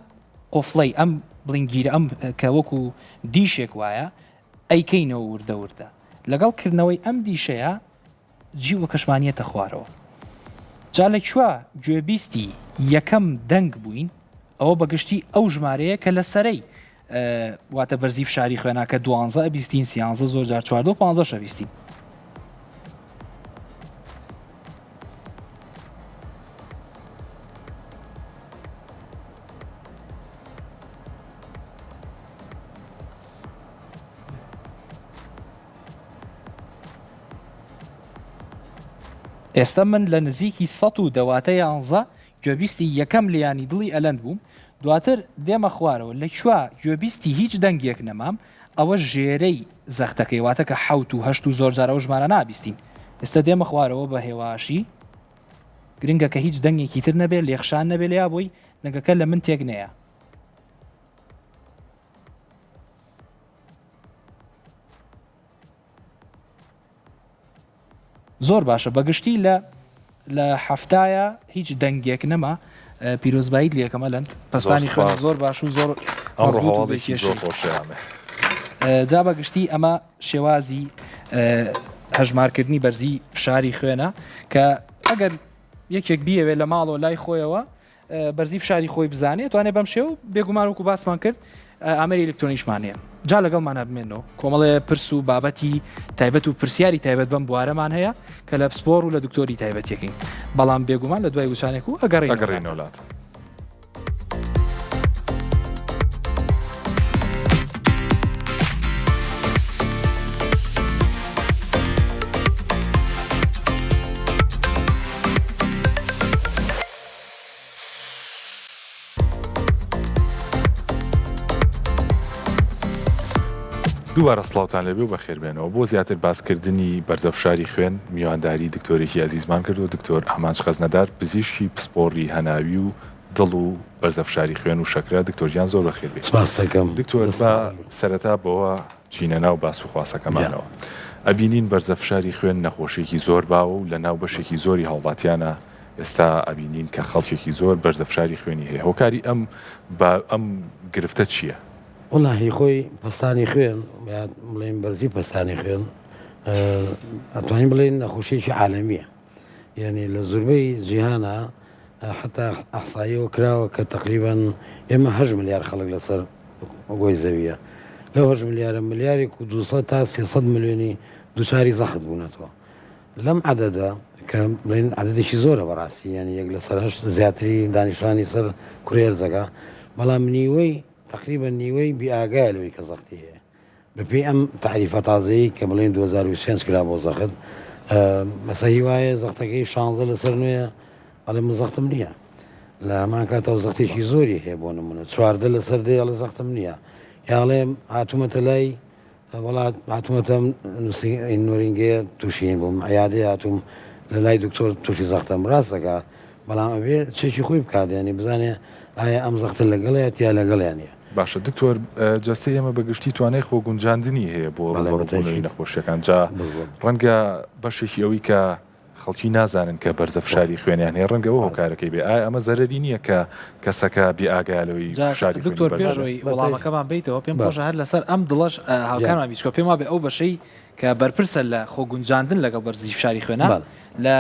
قۆفڵەی ئەم بڵنگگیرە ئەم کە وەکو دیشێک وایە ئەیکەینەوە وردە وردە لەگەڵ کردنەوەی ئەم دیشەیە جیوە کەشمانیەتە خوارەوە جا لەکوێ گوێبیستی یەکەم دەنگ بووین ئەوە بەگشتی ئەو ژمارەیە کە لە سەرەی واتە بەرزی فشاری خوێناکە 12 بیستین سیانزە زۆر جار 14 و 15 شەویستین ئێستا من لە نزیکی 100 گوێبیستی یەکەم لیانی دڵی ئەلەند بووم دواتر دێمە خوارەوە لەکوێ گوێبیستی هیچ دەنگێک نەمام ئەوە ژێرەی زەختەکەی واتە کە 7 و 8 و زۆر جارەوە ژمارە نابیستین ئێستا دێمە خوارەوە بە هێواشی گرنگە کە هیچ دەنگێکی تر نەبێت لێخشان نەبێت لیا بۆی دەنگەکە لە من تێک نەیە زۆر باشە بەگشتی لە هەفتایە هیچ دەنگێک نەما پیرۆزبایی لەکەمە لەند پستانی خوێن زۆر باش و زۆر جا بەگشتی ئەمە شێوازی هەژمارکردنی بەرزی فشاری خوێنە کە ئەگەر یەکێک بیەوێت لە ماڵەوە لای خۆیەوە بەرزی فشاری خۆی بزانێت توانێت بەم شێو بێگومان وەکو باسمان کرد ئامەری ئەلکترۆنیشمانەیە جا لەگەڵمانە بمێنەوە کۆمەڵێ پرس و بابەتی تایبەت و پرسیاری تایبەت بەم بوارەمان هەیە کە لە پسپۆر و لە دکتۆری تایبەتێکین بەڵام بێگومان لە دوای وچانێک و ئەگەڕێنەوەڵات. دووبارە سڵاوتان لەبێ و بەخێربێنەوە بۆ زیاتر باسکردنی بەرزەفشاری خوێن میوانداری دکتۆرێکی عزیزمان کردو دکتۆر ئامانج خەزنەدار پزیشکی پسپۆڕی هەناوی و دڵ و بەرزەفشاری خوێن و شەکرا دکتۆریان زۆر بەخێربێ. دکتۆر بە سەرەتا بەوە چینە ناو باس و خواسەکەمانەوە ئەبینین بەرزەفشاری خوێن نەخۆشیێکی زۆر باوە و لە ناو بەشێکی زۆری هەوڵاتیانە ئێستا ئەبینین کە خەڵکێکی زۆر بەرزەفشاری خوێنی هەیە هۆکاری ئەم گرفتە چییە؟ وڵی خۆی پستانی خوێن بڵێن بەرزی پستانی خوێن ئەتوانین بڵێن نەخۆشیێکی عالەمیە یعنی لە زۆربەی جیهانە حتا ئەحساییەوە کراوە کە تقریبان ئێمە 8 ملیار خەڵک لەسەر گۆی زەویە لەو 8 ملیارە ملیارێک و 200 تا 300 ملیۆنی دووچاری زەخت بوونەتەوە لەم عەدەدا کە بڵێن عەدەدێکی زۆرە بەڕاستی یعنی یەک لەسەر 8 زیاتری دانیشتوانی سەر کوڕێرزەکە بەڵام نیوەی تقریبا نیوەی بیئاگایە لەوەی کە زەختی هەیە بەپێی ئەم تعریفە تازەیی کە بڵێن 2025 کرا بۆ زەخت مەسەهی وایە زەختەکەی 16 لەسەر نوێە ئەڵێ من زەختم نییە لە هەمان کاتەوە زەختێکی زۆری هەیە بۆ نمونە 14 لەسەر دێ ئەڵێ زەختم نییە یاڵێ هاتوومەتە لای وڵات هاتوومەتە نوۆرینگەیە تووشین بووم عیادێ هاتووم لە لای دکتۆر تووشی زەختەم ڕاستەکە بەڵام ئەوێ چێکی خۆی بکات ینی بزانێ ئایا ئەم زەختە لەگەڵەیە یا لەگەڵیانە باشە دکتۆر جەستی ئێمە بەگشتی توانای خۆگونجاندنی هەیە بۆ ڕۆڵبوونەوەی نەخۆشیەکان جا ڕەنگە بەشێکی ئەوەی کە خەڵکی نازانن کە بەرزەفشاری خوێنیان هەیە ڕەنگەەوە هۆکارەکەی بێ ئایا ئەمە زەرەری نییە کە کەسەکە بێئاگالەوەی فشاری دکتۆر پێشەوەی وەڵامەکەمان بیتەوە پێم خۆشە هەر لەسەر ئەم دڵەش هاوکارمان بیچکۆ پێم وابێ ئەو بەشەی کە بەرپرسە لە خۆگونجاندن لەگەڵ بەرزی فشاری خوێنە لە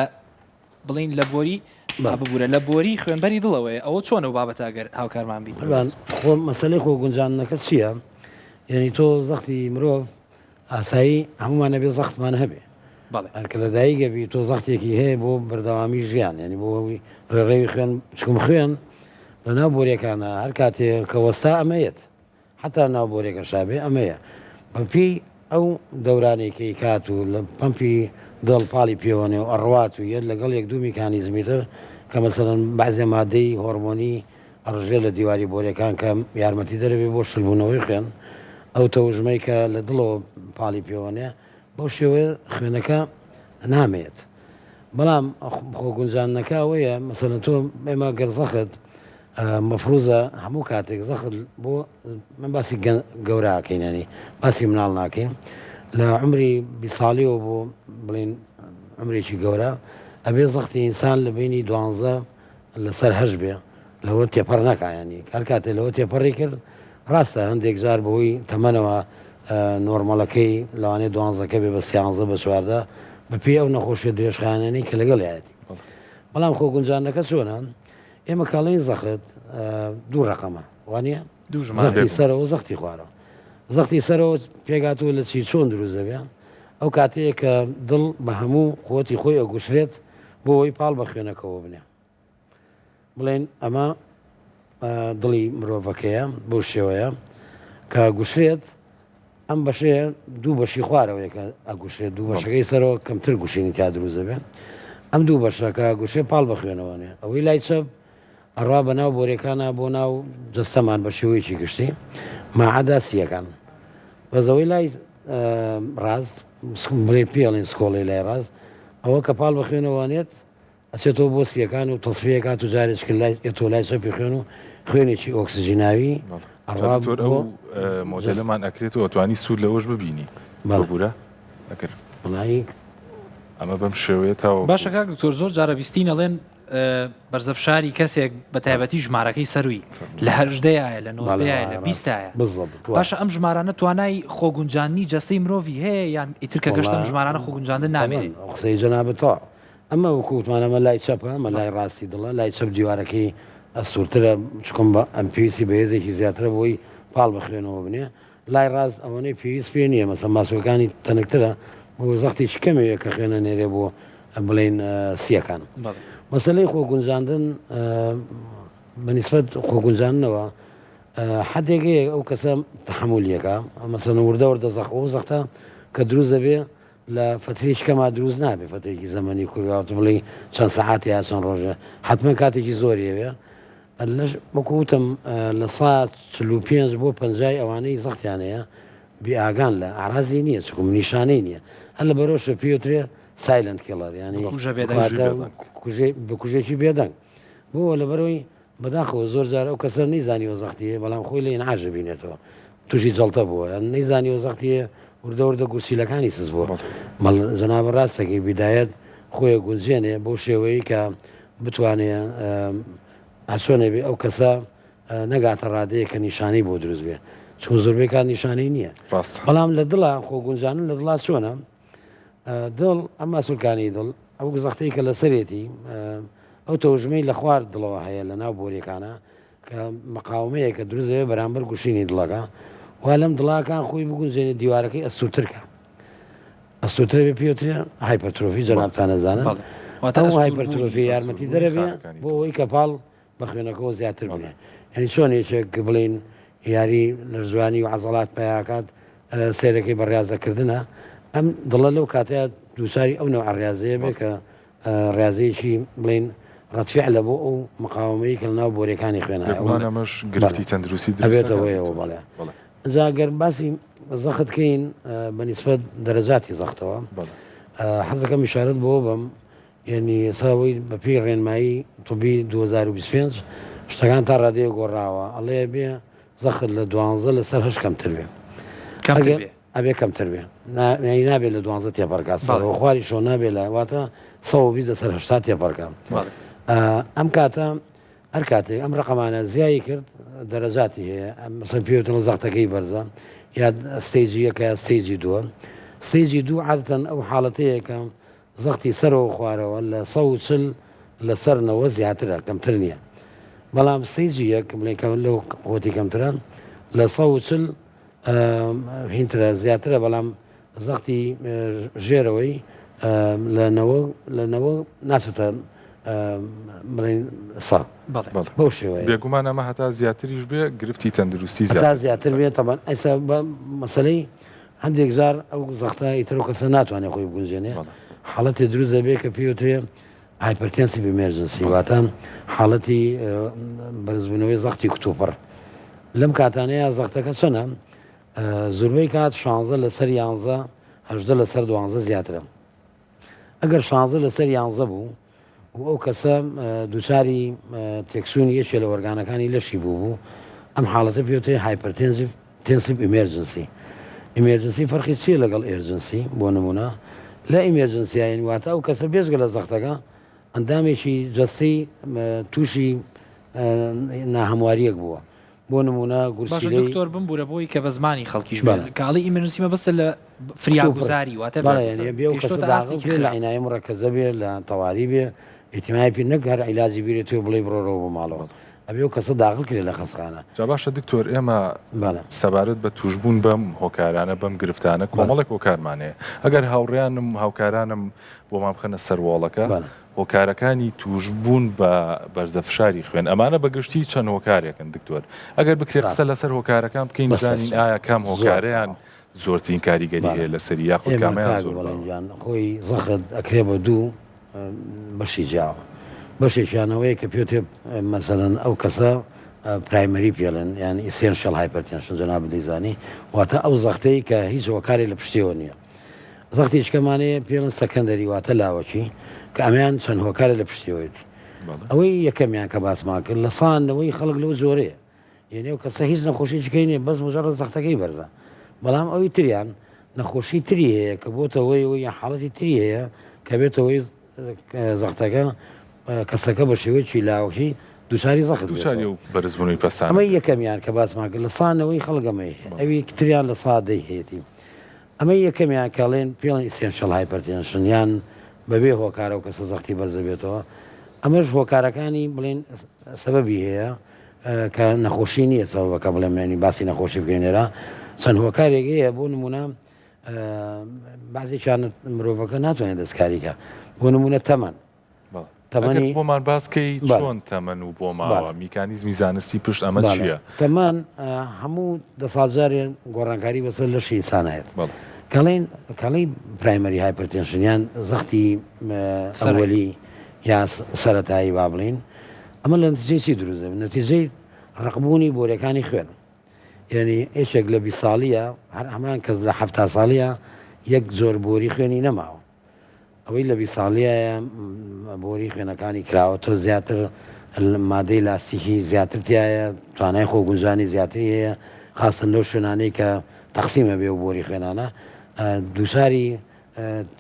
بڵین لە بۆری ببوورە لە بۆری خوێنبەری دڵەوەی ئەوە چۆنە و بابەتاگەر هاوکارمان بی خۆ مەسەلەی خۆگونجاندنەکە چییە؟ یعنی تۆ زەختی مرۆڤ ئاسایی هەمومانە بێ زەختمان هەبێ هەرکە لە دایکەبی تۆ زەختێکی هەیە بۆ بەردەوامی ژیان ینی بۆ ئەوی ڕێڕێوی خوێن چکم خوێن لە ناو بۆریەکانە هەر کاتێک کە وەستا ئەمەیەت حتا ناو بۆرێکە شابێ ئەمەیە بەپی ئەو دەورانێکی کات و لە پمپی دڵ پاڵی پێوەنێ و ئەڕوات و یەک لەگەڵ یەک دوو میکانیزمیتر کە مەسەڵەن بەعزێ مادەی هۆرمۆنی ئەڕژێ لە دیواری بۆرەکان کە یارمەتی دەرەبێ بۆ شلبوونەوەی خوێن ئەو تەوژمەی کە لە دڵەوە پاڵی پێوەنێ بۆ شێوەیە خوێنەکە نامێت بەڵام خۆگونجاندنەکە ئەوەیە مەسەڵەن تۆ ئێمە گەر زەخت مەفروزە هەموو کاتێک زەخت بۆ من باسی گەوراکەینانی باسی مناڵ ناکەین لە عمری 20 ساڵیەوە بۆ بڵین عمرێکی گەورە ئەبێ زەختی ئینسان لە بینی 12 لەسەر 8 بێ لەوە تێپەڕ نەکایانی هەر کاتێ لەوە تێپەڕی کرد ڕاستە هەندێک جار بەهۆی تەمەنەوە نۆرمەڵەکەی لەوانێ 12ەکە بێ بە 13 بە 14 بەپێی ئەو نەخۆشیە درێژخانەی کە لەگەڵایەتی بەڵام خۆگونجاندنەکە چۆنە ئێمە کاڵین زەخت دوو ڕقەمە وانە زەختی سەرەوە زەختی خوارەوە زەختی سەرەوە پێگاتوە لە چی چۆن دروست دەبێ ئەو کاتەیە کە دڵ بە هەموو خۆتی خۆی ئەگوشرێت بۆ ئەوی پاڵ بە خوێنەکەەوە بنێ بڵێن ئەمە دڵی مرۆڤەکەیە بۆ شێوەیە کە گوشرێت ئەم بەشەیە دوو بەشی خوارەوەیە کە ئەگوشرێت دوو بەشەکەی سەرەوە کەمتر گوشینی تا دروست دەبێت ئەم دوو بەشەکە گوشێ پاڵ بە خوێنەوەنێ ئەوەی لای چەپ ئەڕوا بە ناو بۆرەکانە بۆ ناو جەستەمان بە شێوەیەکی گشتی ماعەدا سیەکان بەزەوەی لای ڕاست بڵێ پێڵین سکۆڵی لای ڕاست ئەوە کە پاڵ بە خوێنەوەنێت ئەچێتەوە بۆ سیەکان و تەسفیەکات و جارێک تۆ لای چەپی خوێن و خوێنێکی ئۆکسسیژیناوی مۆدلەمان ئەکرێتەوە توانی سوود لەوەش ببینی بەبوورە ئەکرد بڵایی ئەمە بەم شێوەیەتەوە باشە کاک دکتۆر زۆر جارە بیستین ئەڵێن بەرزەفشاری کەسێک بە تایبەتی ژمارەکەی سەروی لە 18 لە 90 لە 20 باشە ئەم ژمارانە توانای خۆگونجانی جەستەی مرۆڤی هەیە یان ئیترکە گەشتم ژمارانە خۆگونجاندن نامێنێت قسەی جەنابەتەوە ئەمە وەکووتمانەمە لای چەپە ئەمە لای ڕاستی دڵە لای چەپ دیوارەکەی ئەسوورترە چکم بە ئەم پێویستی بە هێزێکی زیاترە بۆی پاڵ بخوێنەوە بنێ لای ڕاست ئەوەنەی پێویست پێ نییە مەسە ماسوەکانی تەنکترە بۆ زەختی چکەمەوێت کە خوێنە نێرێ بۆ بڵین سیەکان مەسلەی خۆگونجاندن بەنسبەت خۆگونجاننەوە حدێکەیە ئەو کەسە تحملیەکە مەسەن وردە زەخ ئەو زەختە کە دروست دەبێ لە فترێک کەما دروست نابێت فترێکی زەمەنی کوورگاوت بڵی چەند سەعاتی یا چەند ڕۆژە حتمما کاتێکی زۆریەوێ وەکوتم لە 45 بۆ 50 ئەوانەی زەختیانەیە بیئاگان لە ئارازی نییە چکم نیشانەی نییە هەر لە بەرەوشە پێوترێ سایلند کێڵەر ینی بکوژێکی بێدەنگ بۆ لە بەرەوەی بەداخەوە زۆر جار ئەو کەسەر نەیزانی وەزەختیە بەڵام خۆی لە ئینعاژە بینێتەوە تووشی جەڵتە بووە نەیزانی وەزەختیە وردە گورچیلەکانی سز بووە جەنابە ڕاستەکەی بیدایەت خۆیە گونجێنێ بۆ شێوەیە کە بتوانێت ئاچۆنێ بێ ئەو کەسە نەگاتە ڕادەیە کە نیشانەی بۆ دروست بێ چون زۆربەی کات نیشانەی نییە بەڵام لە دڵە خۆگونجانن لە دڵات چۆنە دڵ ئەم ماسوولکانی دڵ ئەو گزەختەی کە لە سەرێتی ئەو تەوژمەی لە خوار دڵەوە هەیە لە ناو بۆریەکانە کە مەقاومەیە کە دروستەوێ بەرامبەر گوشینی دڵەکە وا لەم دڵاکان خۆی بگونجێنێت دیوارەکەی ئەسووترکە ئەسووترە بێ پێوترە هایپەرترۆفی جەنابتان نەزانن هایپەرترۆفی یارمەتی دەرەبێ بۆ ئەوەی کە پاڵ بە خوێنەکەەوە زیاتر بێ یعنی چۆنێکێک بڵین یاری لە ژوانی و عەزەڵات پیاکات سیرەکەی بەڕێازەکردنە ئەم دڵە لەو کاتەیە دووساری ئەو نەوع ڕێازەیە بێت کە ڕێازەیەکی بڵین ڕەتفیع لە بۆ ئەو مقاومەی کە لەناو بۆریەکانی خوێنەوەش گرفتی تەندروستی دەبێتەوەیەوە بەڵێ جاگەر باسی زەختکەین بەنسبەت دەرەجاتی زەختەوە حەزەکەم ئیشارەت بۆ بم یعنی ساوی بە پێی ڕێنمایی توبی 2025 شتەکان تا ڕادەیە گۆڕاوە ئەڵێ بێ زەخت لە 12 لەسەر هەش کەمتر بێ ئەبێ کەمتر بێ نابێت لە 12 تێپەرکات خواری شۆ نابێت لە واتە 120 لەسەر 80 تێپەرکان ئەم کاتە هەر کاتێک ئەم ڕقەمانە زیایی کرد دەرەجاتی هەیە مەسەن پێوتن زەختەکەی بەرزە یا ستێجی یەکە یا ستێجی دووە ستێجی دوو عادەتەن ئەو حاڵەتەیە کە زەختی سەرەوە خوارەوە لە 140 لەسەرنەوە زیاترە کەمتر نییە بەڵام ستێجی یەک بڵێکە لەو قوتی کەمترە لە 140 هینترە زیاترە بەڵام زەختی ژێرەوەی لەنەوە ناچێتە بڵین سا بەو شێوەیە بێگومان ئەمە هەتا زیاتریش بێ گرفتی تەندروستی زیاتر بێت تەبەن ئەیسا مەسەلەی هەندێک زار ئەو زەختە ئیتر و کەسە ناتوانێت خۆی بگونجێنێ حاڵەتی دروست دەبێت کە پێوترێ هایپەرتێنسی بمێرجنسی واتە حاڵەتی بەرزبوونەوەی زەختی کتوپڕ لەم کاتانەیە زەختەکە چەنە زۆربەی کات 16 لەسەر 11 18 لەسەر 12 زیاترە ئەگەر 16 لەسەر 11 بوو ئەو کەسە دووچاری تێکسوونی یەکێ لە وەرگانەکانی لەشی بوو ئەم حاڵەتە پێوتێ هایپەرتێنسیڤ ئیمێرجنسی فەرقی چیە لەگەڵ ئێرجنسی بۆ نمونە لە ئیمێرجنسیایین واتە ئەو کەسە بێزگە لە زەختەکە ئەندامێکی جەستەی تووشی ناهەمواریەک بووە بۆ نمونە گورسی دکتۆر بمبورە بۆی کە بە زمانی خەڵکیش کاڵی ئیمێرجنسیمە بەستە لە فریاگوزاری واتە لە عینای مڕەکەزە بێ لە تەواری بێ ئیتیمای پێ نەگەر عیلاجی بیرێتەوە بڵێ بڕۆرەوە بۆ ماڵەوە ئەبێ و کەسە داخل کرێ لە خەسخانە جا باشە دکتۆر ئێمە سەبارەت بە توشبوون بەم هۆکارانە بەم گرفتانە کۆمەڵێک هۆکارمانەیە ئەگەر هاوڕێیانم هاوکارانم بۆمان بخەنە سەروۆڵەکە هۆکارەکانی توشبوون بە بەرزەفشاری خوێن ئەمانە بەگشتی چەند هۆکارێکن دکتۆر ئەگەر بکرێ قسە لەسەر هۆکارەکان بکەین بزانین ئایا کام هۆکارەیان زۆرترین کاریگەری هەیە لەسەری یاخود کامیان زۆر خۆی زەخت ئەکرێ بە دوو بەشی جیاوە بەشێکیانەوەی کە پێوتێ مەسەرەن ئەو کەسە پرایمەری پێڵێن یان ئیسێنشەڵ هایپەرتێنشن جەناب دەیزانی واتە ئەو زەختەی کە هیچ هۆکاری لە پشتیەوە نییە زەختی چکەمانەیە پێڵن سەکەندەری واتە لاوەکی کە ئەمیان چەند هۆکارە لە پشتیەوەیەتی ئەوەی یەکەمیان کە باسمان کرد لە سانەوەی خەڵک لەو جۆرەیە یعنی ئەو کەسە هیچ نەخۆشیچکەی نیە بەس مجرد زەختەکەی بەرزە بەڵام ئەوی تریان نەخۆشی تری هەیە کە بۆتەوەی یا حاڵەتی تری هەیە کە بێتەوەی زەختەکە کەسەکە بە شێوەیەکی لاوەکی دووشاری زەخت دووچاری و بەرزبوونی پەسان ئەمە یەکەمیان کە باسمان کرد لە سانەوەی خەڵگەمەی ئەوی کتریان لە سادەی هێتی ئەمە یەکەمیان کاڵێن پێڵی ئسێنشەڵ هایپەرتێنشن یان بەبێ هۆکارە و کەسە زەختی بەرزە بێتەوە ئەمەش هۆکارەکانی بڵێن سەبەبی هەیە کە نەخۆشی نییە سەبەبەکە بڵێمێنی باسی نەخۆشی بگەێنێرا چەند هۆکارێک هەیە بۆ نمونە بازێکیان مرۆڤەکە ناتوانێت دەستکاریکە بۆ نمونە تەمەن تەمەنی بۆمان باسکەی چۆن تەمەن و بۆ ماوە میکانیزمی زانستی پشت ئەمە چییە؟ تەمان هەموو دەسازارێن گۆڕانکاری بەسەر لەشی ئینسانایەت کەڵی پرایمەری هایپەرتێنشن زەختی سەرەوەلی یا سەرەتایی با بڵین ئەمە لە نتیجەی چی دروستە نتیجەی ڕقبوونی بۆرەکانی خوێن یعنی ئێشێک لە 20 ساڵیە هەر هەمان کەس لە 70 ساڵیە یەک جۆر بۆری خوێنی نەماوە ئەوەی لە 20 ساڵیە بۆری خوێنەکانی کراوەتە زیاتر مادەی لاستیکی زیاتر تایە توانای خۆگونجانی زیاتری هەیە خاستن لەو شوێنانەی کە تەقسیمە بێ و بۆری خوێنانە دووساری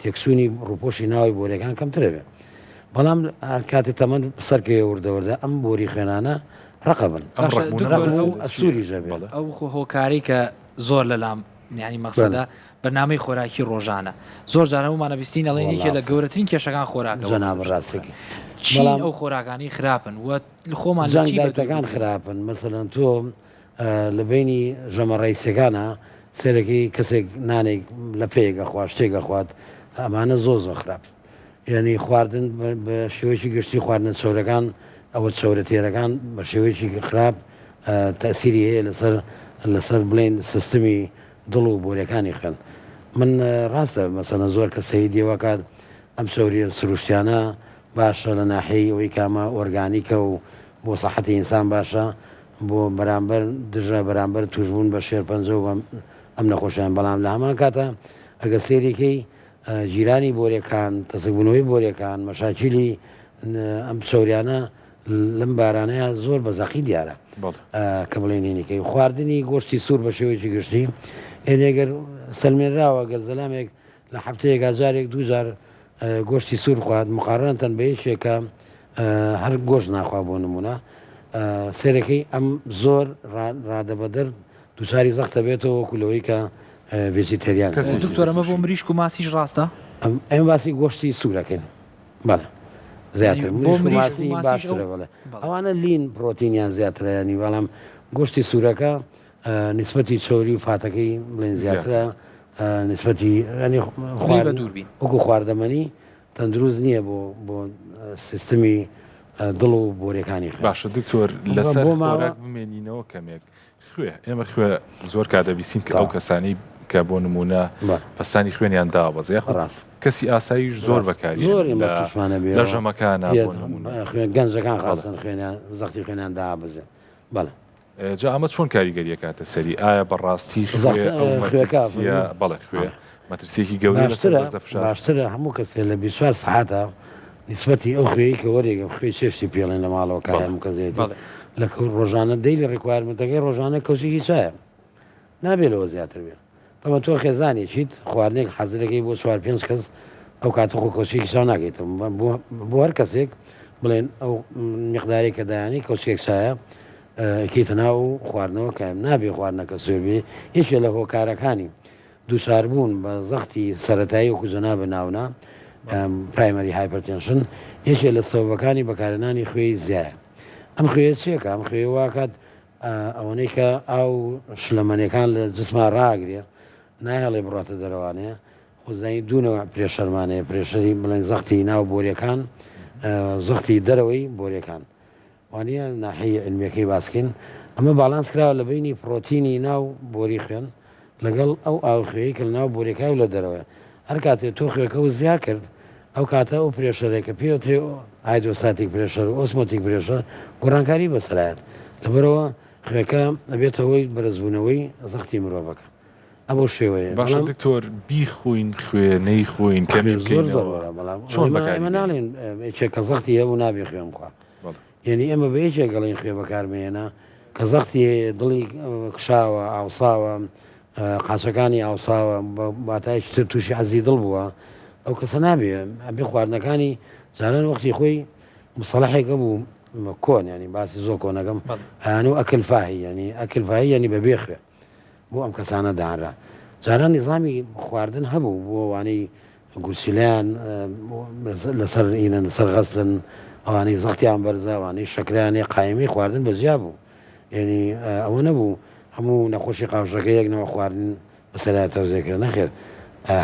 تێکسوونی ڕووپۆشی ناوی بۆریەکان کەمترە بێ بەڵام کاتی تەمەند سەرکەوێ وردەوردە ئەم بۆری خوێنانە ڕقەبن ئەسووری ژەبێ ئەو هۆکاری کە زۆر لەلام یعنی مەقسەدا بەنامەی خۆراکی ڕۆژانە زۆر جارە ومانە بیستین ئەڵێنێکێ لە گەورەترین کێشەکان خۆراکە جەنابڕاستێکی چین ئەو خۆراکانی خراپن و خۆمان جانگایتەکان خراپن مەسەلەن تۆ لە بینی ژەمەڕیسەکانە سێرەکەی کەسێک نانێک لە پێیەگە خوا شتێکە خوات ئەمانە زۆر خراپ یعنی خواردن بە شێوەیەکی گشتی خواردنە چۆرەکان ئەوە چۆرەتێرەکان بە شێوەیەکی خراپ تەسیری هەیە لەسەر بڵێن سیستمی دڵ و بۆریەکانی خوێن من ڕاستە مەسەنە زۆر کە سەیدیەوە کات ئەم چۆری سروشتیانە باشە لە ناحەی ئەوەی کامە ئۆرگانیکە و بۆ سەحەتی ئینسان باشە بۆ بەرامبەر دژە بەرامبەر توشبوون بە شێرپەنجە و ئەم نەخۆشیان بەڵام لە هەمان کاتە ئەگە سێریکەی جیرانی بۆریەکان تەسەبوونەوەی بۆریەکان مەشاکیلی ئەم چۆریانە لەم بارانەیە زۆر بە زەقی دیارە کە بڵێنینیکەی خواردنی گۆشتی سوور بە شێوەیەکی گشتی ئێنێگەر سەلمێنراوە گەر زەلامێک لە هەفتەیەک جارێک دووجار گۆشتی سوور خوارد مقارنەتەن بە یەکێکە هەر گۆشت ناخوا بۆ نمونە سێرەکەی ئەم زۆر ڕادەبەدەر دووچاری زەختە بێتەوە وەکولەوەی کە ڤێجیتەریان دکتۆر ئەمە بۆ مریشک و ماسیش ڕاستە ئەم باسی گۆشتی سوورەکەن بەڵێ زیاتر ماسی باشترە بڵێ ئەوانە لین پرۆتینیان زیاترەیانی بەڵام گۆشتی سوورەکە نسبەتی چۆری و فاتەکەی بڵێن زیاترە نسبەتی وەکو خواردەمەنی تەندروست نییە بۆ سیستمی دڵ و بۆریەکانی باشە دکتۆر لەسەر خۆراک بمێنینەوە کەمێک خوێ ئێمە خوێ زۆر کادەبیستین کە ئەو کەسانی کە بۆ نمونە پەستانی خوێنیان دابەزێ ڕاست کەسی ئاساییش زۆر بەکاری لە ژەمەکانە گەنجەکان خاستن خوێنیان زەختی خوێنیان دابەزێ بەڵێ جا ئەمە چۆن کاریگەریە کاتە سەری ئایا بەڕاستی بەڵێ خوێ مەترسیەکی گەورە باشترە هەموو کەسێ لە 24 ساعاتە نسبەتی ئەو خوێی کە وەرێگە خوێ چێشتی پێڵێن لە ماڵەوە کاهەم کەزێت لە ڕۆژانە دەیلی ڕێکوارمەتەکەی ڕۆژانە کەوچێکی چایە نابێتەوە زیاتر بێت بەمە تۆ خێزانی چیت خواردنێک حەزرەکەی بۆ 4-5 کەس ئەو کاتە خۆ کەوچێکی چاو ناگەیتەوە بۆ هەر کەسێک بڵێن ئەو مقدارێک کە دایانی کەوچێک چایە کیتە ناو خواردنەوە کایم نابێ خواردنەکە سوێبێ هیچێ لە هۆکارەکانی دووچاربوون بە زەختی سەرەتایی و خوزەنا بە ناونا پرایمەری هایپەرتێنشن یەکێ لە سەبەبەکانی بەکارهێنانی خوێی زیایە ئەم خوێ چیەکە ئەم خوێ واکات ئەوەنەی کە ئاو شلەمەنیەکان لە جسمان ڕاگرێ نایهڵێ بڕاتە دەرەوانەیە خۆزانی دوونەوە پرێشەرمانەیە پرێشەری بڵێن زەختی ناو بۆریەکان زەختی دەرەوەی بۆریەکان وانە ناحەیە علمیەکەی باسکەین ئەمە باڵانس کراوە لە بینی پرۆتینی ناو بۆری خوێن لەگەڵ ئەو ئاوخوێی کە لە ناو بۆریەکە و لە دەرەوە هەر کاتێک تۆ خوێەکە و زیا کرد ئەو کاتە ئەو پرێشەرێکە پێوترێ هایدۆساتیک پرێشەر و ئۆسمۆتیک پرێشەر گۆڕانکاری بەسەلایەت لەبەرەوە خوێەکە ئەبێتەوەی بەرزبوونەوەی زەختی مرۆڤەکە ئەمە شێوەیە باشە دکتۆر بیخوین خوێنەی خوین کەمی چۆن ئەمە ناڵێن چێکە زەختی هەبوو نابێ خوێن بخوا یعنی ئێمە بە هیچێک گەڵین خوێ بەکارمێنە کە زەختی دڵی کشاوە ئاوساوە قاچەکانی ئاوساوە باتایشتر تووشی عەزی دڵ بووە ئەو کەسە نابێ ئەبێ خواردنەکانی جاران وەختی خۆی مصطلحێکە بوو کۆن ینی باسی زۆر کۆنەکەم هەیان و ئەکلفاهی ینی ئەکلفاهی ینی بەبێ خوێ بۆ ئەم کەسانە داهرا جاران نظامی خواردن هەبوو بۆ وانەی گوسیلیان لەسەر ئینە لەسەر غەسلن ئەوانەی زەختیان بەرزە ئەوانەی شەکرانێ قایمی خواردن بەجیا بوو ینی ئەوە نەبوو هەموو نەخۆشی قاوشەکە یەکنەوە خواردن بەسەرای تەوزێکرا نەخێر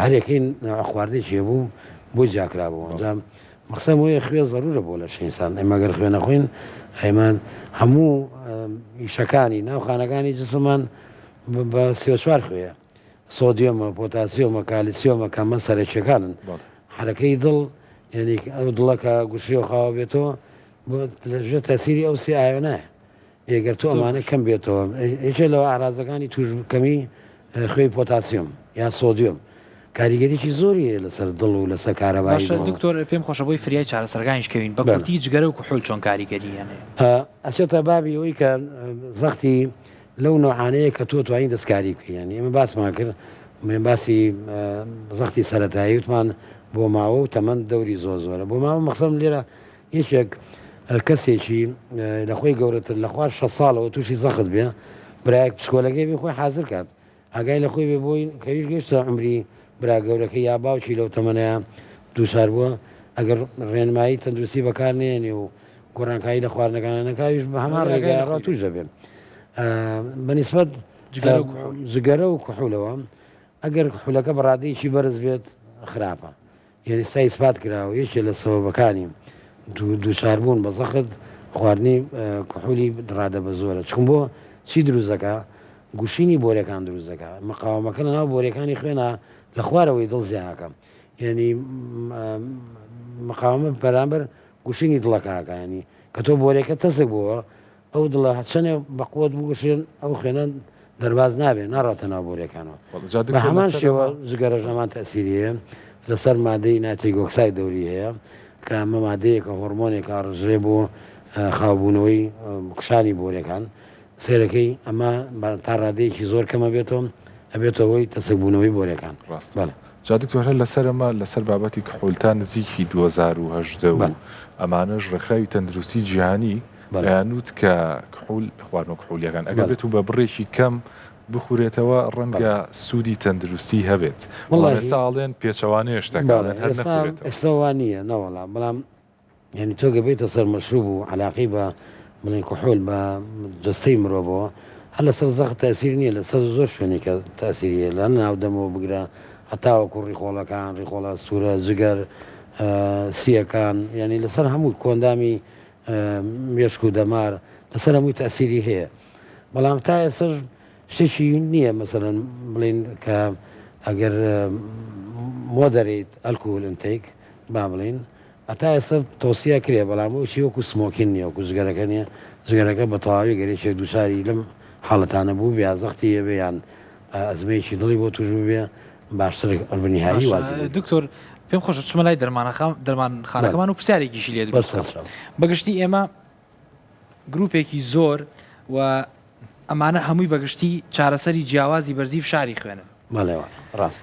هەرێکین خواردێکی هەبوو بۆ جاکرا بوو ئەنجام مەقسەم وەیە خوێ زەرورە بۆ لە شینسان ئێمەگەر خوێ نەخۆین ئەیمان هەموو ئیشەکانی ناوخانەکانی جسممان بە سێ4 خوێە سۆدیۆمە پۆتاسیۆمە کالیسیۆمە کەمە سەرچەکانن حرەکەی دڵ یعنی ئەو دڵەکە گوشی و خاوە بێتەوە لەژێ تەسیری ئەو سێ ئاوێنایە ئێگەر تۆ ئەمانە کەم بێتەوە هیچ لەوە ئارازەکانی توش کەمی خوێی پۆتاسیۆم یا سۆدیۆم کاریگەریی زۆریە لەسەر دڵ و لەسەر کارەبای دکتۆر پێم خۆشە بۆی فریای چارەسەرگانیشکەوین بە کورتی جگەرە و کوحول چۆن کاریگەری هەنێ ئەچێتە بابی ئەوەی کە زەختی لەو نوعانەیە کە تۆ توانین دەستکاری بکەیان ئێمە باسمان کرد باسی زەختی سەرەتایی وتمان بۆ ماوە و تەمەند دەوری زۆرە بۆ ماوە مەخسەم لێرە هیچێک کەسێکی لە خۆی گەورەتر لە خوار 6 ساڵەوە تووشی زەخت بێ برایەک پسکۆلەکەی بێ خۆی حاضر کات ئاگای لە خۆی بێ بۆی کەویش گەشتە عمری برا گەورەکە یا باوکی لەو تەمەنەیە دووسار بووە ئەگەر ڕێنمایی تەندروستی بەکارنێنێ و گۆڕانکایی لە خواردنەکانە نەکاویش بە هەمان ڕێگەڕ توش دەبێن بەنسبەت جگەرە و کوحولەوە ئەگەر کوحولەکە بەڕادەیەکی بەرز بێت خراپە یعنی سای سپات کراوە یەکێ لە سەبەبەکانی دووچاربوون بە زەخت خواردنی کوحولی ڕادە بە زۆرە چکم بۆ چی دروستەکە گوشینی بۆرەکان دروستەکە مەقاومەکە لەناو بۆرەکانی خوێنە لە خوارەوەی دڵ زیانەکە یعنی مەقاومە بەرامبەر گوشینی دڵەکەکە ینی کە تۆ بۆرەکە تەسک بووە ئەو دڵە چەنێ بەقوت بگوشێن ئەو خوێنە دەرباز نابێت ناڕاتە ناو بۆرەکانەوە بە هەمان شێوە جگەرە ژەمان تەسیریە لەسەر مادەی ناتریگۆکسای دەوری هەیە کە ئەمە مادەیەکە هۆرمۆنێکە ڕژێ بۆ خاوبوونەوەی قشانی بۆرەکان سێرەکەی ئەمە تا ڕادەیەکی زۆر کەمە بێتەوە ئەبێتەوەی تەسەبوونەوەی بۆرەکان ڕاست جادکتۆرە لەسەرمە لەسەر بابەتی کحولتان نزیکی 2010 و ئەمانەش ڕێکخراوی تەندروستی جیهانی بەیانوت کە کحول خواردنەوە کحولیەکان ئەگەر بێت و بە بڕێکی کەم بخورێتەوە ڕەنگە سوودی تەندروستی هەبێت وڵام ساڵێن پێچەوانەیە شتەکانن هەر نەخورێتەوە ئێستاوا نییە نەوەڵام بەڵام یعنی تۆ گەبێتە سەر مەشروب و علاقی بە بڵێن کحول بە جستەی مرۆڤەوە هەر لەسەر زەخت تاسیر نییە لەسەر زۆر شوێنێکە تاسیریە لە ناودەمەوە بگرە هەتاوەکو ڕیخۆڵەکان ڕیخۆڵە سوورە جگەر سیەکان ینی لەسەر هەموو کۆندامی مێشک و دەمار لەسەر هەمووی تاسیری هەیە بەڵام تا ئێسەر شتێکی نییە مەسەرەن بڵین کە ئەگەر مۆدەریت ئەلکۆل ئینتێک با بڵین ئەتا ئێستا تۆسیە کرێ بەڵام وچی وەکو سمۆکین نییە وەکو زگەرەکە نییە زگەرەکە بە تەواوی گەرێکێک دووساری لەم حاڵەتانە بوو بیا زەختی هەبێ یان ئەزمەیەکی دڵی بۆ توش بێ باشتر ئەلبنیهایی وازی دکتۆر پێم خۆش چمە لای دەرمانخانەکەمان و پرسیارێکیشی لێ بەگشتی ئێمە گروپێکی زۆر و ئەمانە هەمووی بەگشتی چارەسەری جیاوازی بەرزی فشاری خوێنن ڕاست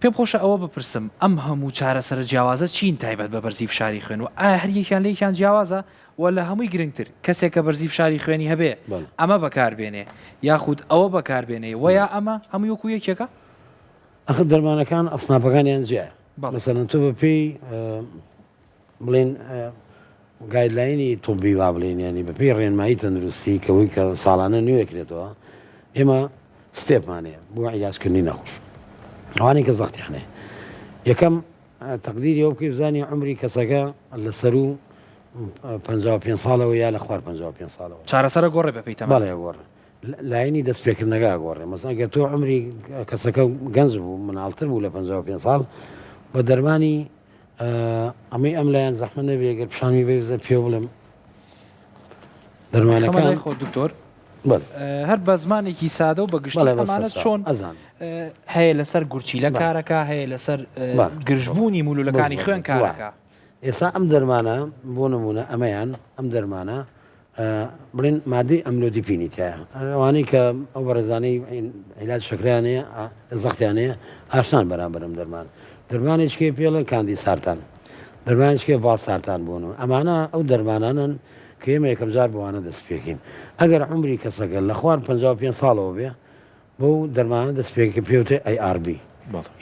پێم خۆشە ئەوە بپرسم ئەم هەموو چارەسەر جیاوازە چین تایبەت بە بەرزی فشاری خوێن و ئایا هەریەکیان لەیەکیان جیاوازە و لە هەمووی گرنگتر کەسێک کە بەرزی فشاری خوێنی هەبێ ئەمە بەکاربێنێ یاخود ئەوە بەکاربێنێ ویا ئەمە هەموو وەکو یەکێکە ئەخ دەرمانەکان ئەسناپەکانیان جیایە مەسەلەن تۆ بەپێی بڵێن گایدلاینی توبی وا بڵێن ینی بەپێی ڕێنمایی تەندروستی کەوەی کە ساڵانە نوێکرێتەوە ئێمە ستێپمانەیە بۆ عیلاسکردنی نەخۆش ئەوانەی کە زەختیانەیە یەکەم تەقدیری ئەو بکەی بزانی عمری کەسەکە لەسەر و 55 ساڵەوە یا لە خوار 55 ساڵەوە چارەسەرە گۆڕێ بەپێی تەمەن بەڵێ گۆڕێ لاینی دەستپێکردنەکە گۆڕێ مەسەڵەن ئەگەر تۆ عمری کەسەکە گەنج بوو مناڵتر بوو لە 55 ساڵ بە دەرمانی ئەمەی ئەم لایەن زەحمە نەبێ ئەگەر پیشانی بێزە پێ بڵێم دەرمانەکان خۆ دکتۆر هەر بە زمانێکی سادە و بەگشتی ئەمانەت چۆن هەیە لەسەر گورچی لە کارەکە هەیە لەسەر گرژبوونی مولولەکانی خوێن کارەکە ئێستا ئەم دەرمانە بۆ نمونە ئەمەیان ئەم دەرمانە بڵێن مادەی ئەملۆدیپینیتایە ئەوانەی کە ئەو بەڕێزانەی عیلاج شەکرانەیە زەختیانەیە ئاشان بەرامبەر ئەم دەرمان دەرمانێکێ پێڵن کاندی سارتان دەرمانێکێ باڵ سارتان بوونەوە ئەمانە ئەو دەرمانانن کە ئێمە یەکەم جار بوانە دەست پێکەین ئەگەر عمری کەسەکە لە خوار 55 ساڵەوە بێ بۆ دەرمانە دەست پێکە پێوتێ ARB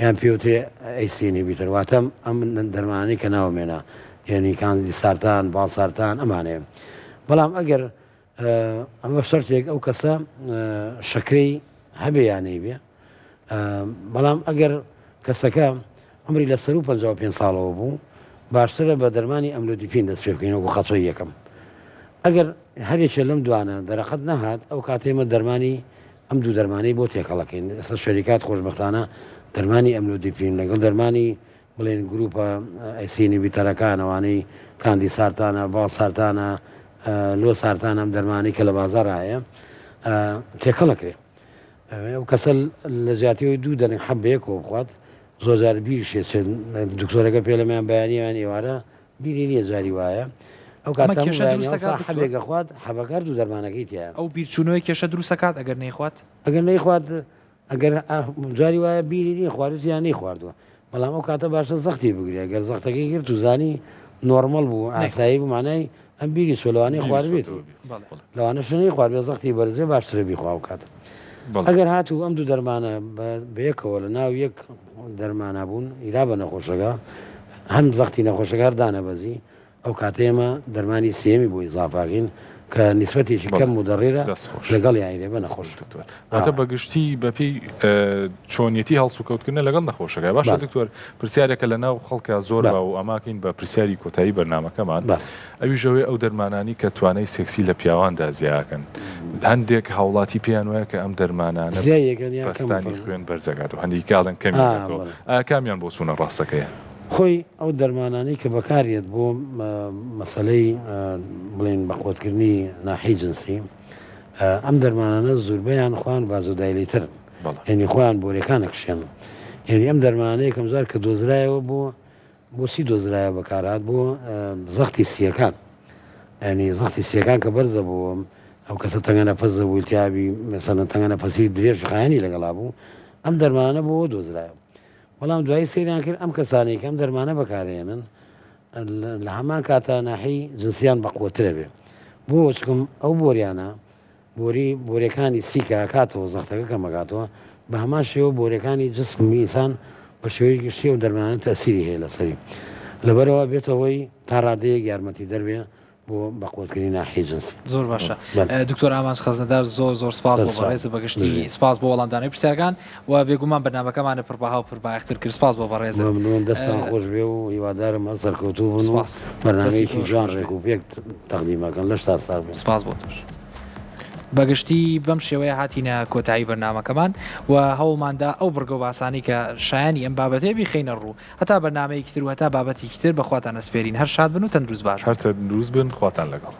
یان پێوتێ ئەیسینی بیتر واتە ئەم دەرمانانی کە ناومێنە یعنی کاندی سارتان باڵ سارتان ئەمانەیە بەڵام ئەگەر ئەمە شەرتێک ئەو کەسە شەکرەی هەبێ یانەی بێ بەڵام ئەگەر کەسەکە عمری لە سەر و 55 ساڵەوە بوو باشترە بە دەرمانی ئەملۆدیپین دەست پێ بکەین وەکو خەتۆی یەکەم ئەگەر هەرێکێ لەم دوانە دەرەخەت نەهات ئەو کاتێمە دەرمانی ئەم دوو دەرمانەی بۆ تێکەڵەکەین ئەستا شەریکات خۆشبەختانە دەرمانی ئەملۆدیپین لەگەڵ دەرمانی بڵێن گروپە ئەیسینی بیتەرەکانەوەی کاندی سارتانە باڵ سارتانە لۆ سارتان ئەم دەرمانی کە لە بازار هەیە تێکەڵەکرێ ئەو کەسە لە زیاتیەوەی دوو دەرێن حەبەیەکەوە بخوات زۆر جار بیرشێت دکتۆرەکە پێ لەمیان بەیانیوان ئێوارە بیری نییە جاری وایە ئەو حەبێکە خوات حەبەکار دوو دەرمانەکەی تایە ئەو بیرچوونەوەی کێشە دروستەکات ئەگەر نەیخوات ئەگەر نەیخوات ئەگەر جاری وایە بیری نییە خواردیان نەی خواردووە بەڵام ئەو کاتە باشە زەختی بگرێ گەر زەختەکەی کرد و زانی نۆرمەل بوو ئاسایی بمانای ئەم بیری چۆلەوانی خواردبێت لەوانە شنەی خواردبێ زەختی بەرزێ باشترە بیخوا و کاتە ئەگەر هاتوو ئەم دوو دەرمانە بەیەکەوە لە ناو یەک دەرمانە بوون ئیرا بە نەخۆشەکە هەم زەختی نەخۆشەکار دانەبەزی ئەو کاتێمە دەرمانی سێمی بۆی زافاگین کە نیسبەتێکی کەم و دەڕێرە لەگەڵ یاینێ بە نەخۆش واتە بەگشتی بەپی چۆنیەتی هەڵسوکەوتکردن لەگەڵ نەخۆشەکە باشە دکتۆر پرسیارێکە لە ناو خەڵکە زۆر بە و ئەماکەین بە پرسیاری کۆتایی بەرنامەکەمان ئەوی ژەوەی ئەو دەرمانانی کە توانای سێکسی لە پیاواندا زیاکەن هەندێک هاوڵاتی پێیان وایە کە ئەم دەرمانانە بەستانی خوێن بەرزەکات و هەندی کاڵن کەمیێتەوە کامیان بۆ چوونە ڕاستەکەیە خۆی ئەو دەرمانانی کە بەکارێت بۆ مەسلەی بڵێن بەخۆتکردنی ناحی جنسی ئەم دەرمانانە زۆربەیان خوان بازۆدایلیتر یعنی خۆیان بۆرەکان نەکشێن یعنی ئەم دەرمانەیە کەمزار کە دۆزرایەوە بۆچی دۆزرایە بەکارات بۆ زەختی سیەکان ینی زەختی سیەکان کە بەرزە بووە ئەو کەسە تەنگە نەفەزە بووی تیابی مەسەلەن تەنگە نەفەسی درێژ خایانی لەگەڵا بوو ئەم دەرمانە بۆ دۆزرایە بەڵام دوای سەیریان کرد ئەم کەسانی کەم دەرمانە بەکارێنن لە هەمان کاتە ناحی جنسیان بەقوترە بێ بۆ چکم ئەو بۆریانە بۆریەکانی سیکە کاتەوە زەختەکە کەمەکاتەوە بە هەمان شێوە بۆریەکانی جسمی ئینسان بە شێوەی گشتی و دەرمانە تەسیری هەیە لەسەری لەبەرەوە بێتەوەی تا ڕادەیەک یارمەتی دەربێ بۆ بەقوتکردنی ناحی جنسی زۆر باشە دکتۆر ئامانج خەزنەدار زۆر سپاس بۆ بەڕێز بەگشتی سپاس بۆ وەڵامدانەی پرسیارەکان و بێگومان بەرنامەکەمانە پڕبەها و پڕبایەختر کرد سپاس بۆ بەڕێز دەستان خۆش بێ و هیوادارم سەرکەوتوو بوون و بەرنامەیەکی جوان ڕێک و پێک تەقدیمەکەن لە شتا ساڵ سپاس بۆ توش بەگشتی بەم شێوەیە هاتینە کۆتایی بەرنامەکەمان و هەوڵماندا ئەو بڕگە و باسانی کە شایانی ئەم بابەتێ بیخینە ڕوو هەتا بەرنامەیەکی تر و هەتا بابەتێکی تر بەخواتان ئەسپێرین هەر شاد بن و تەندروست باش هەر تەندروست بن خواتان لەگەڵ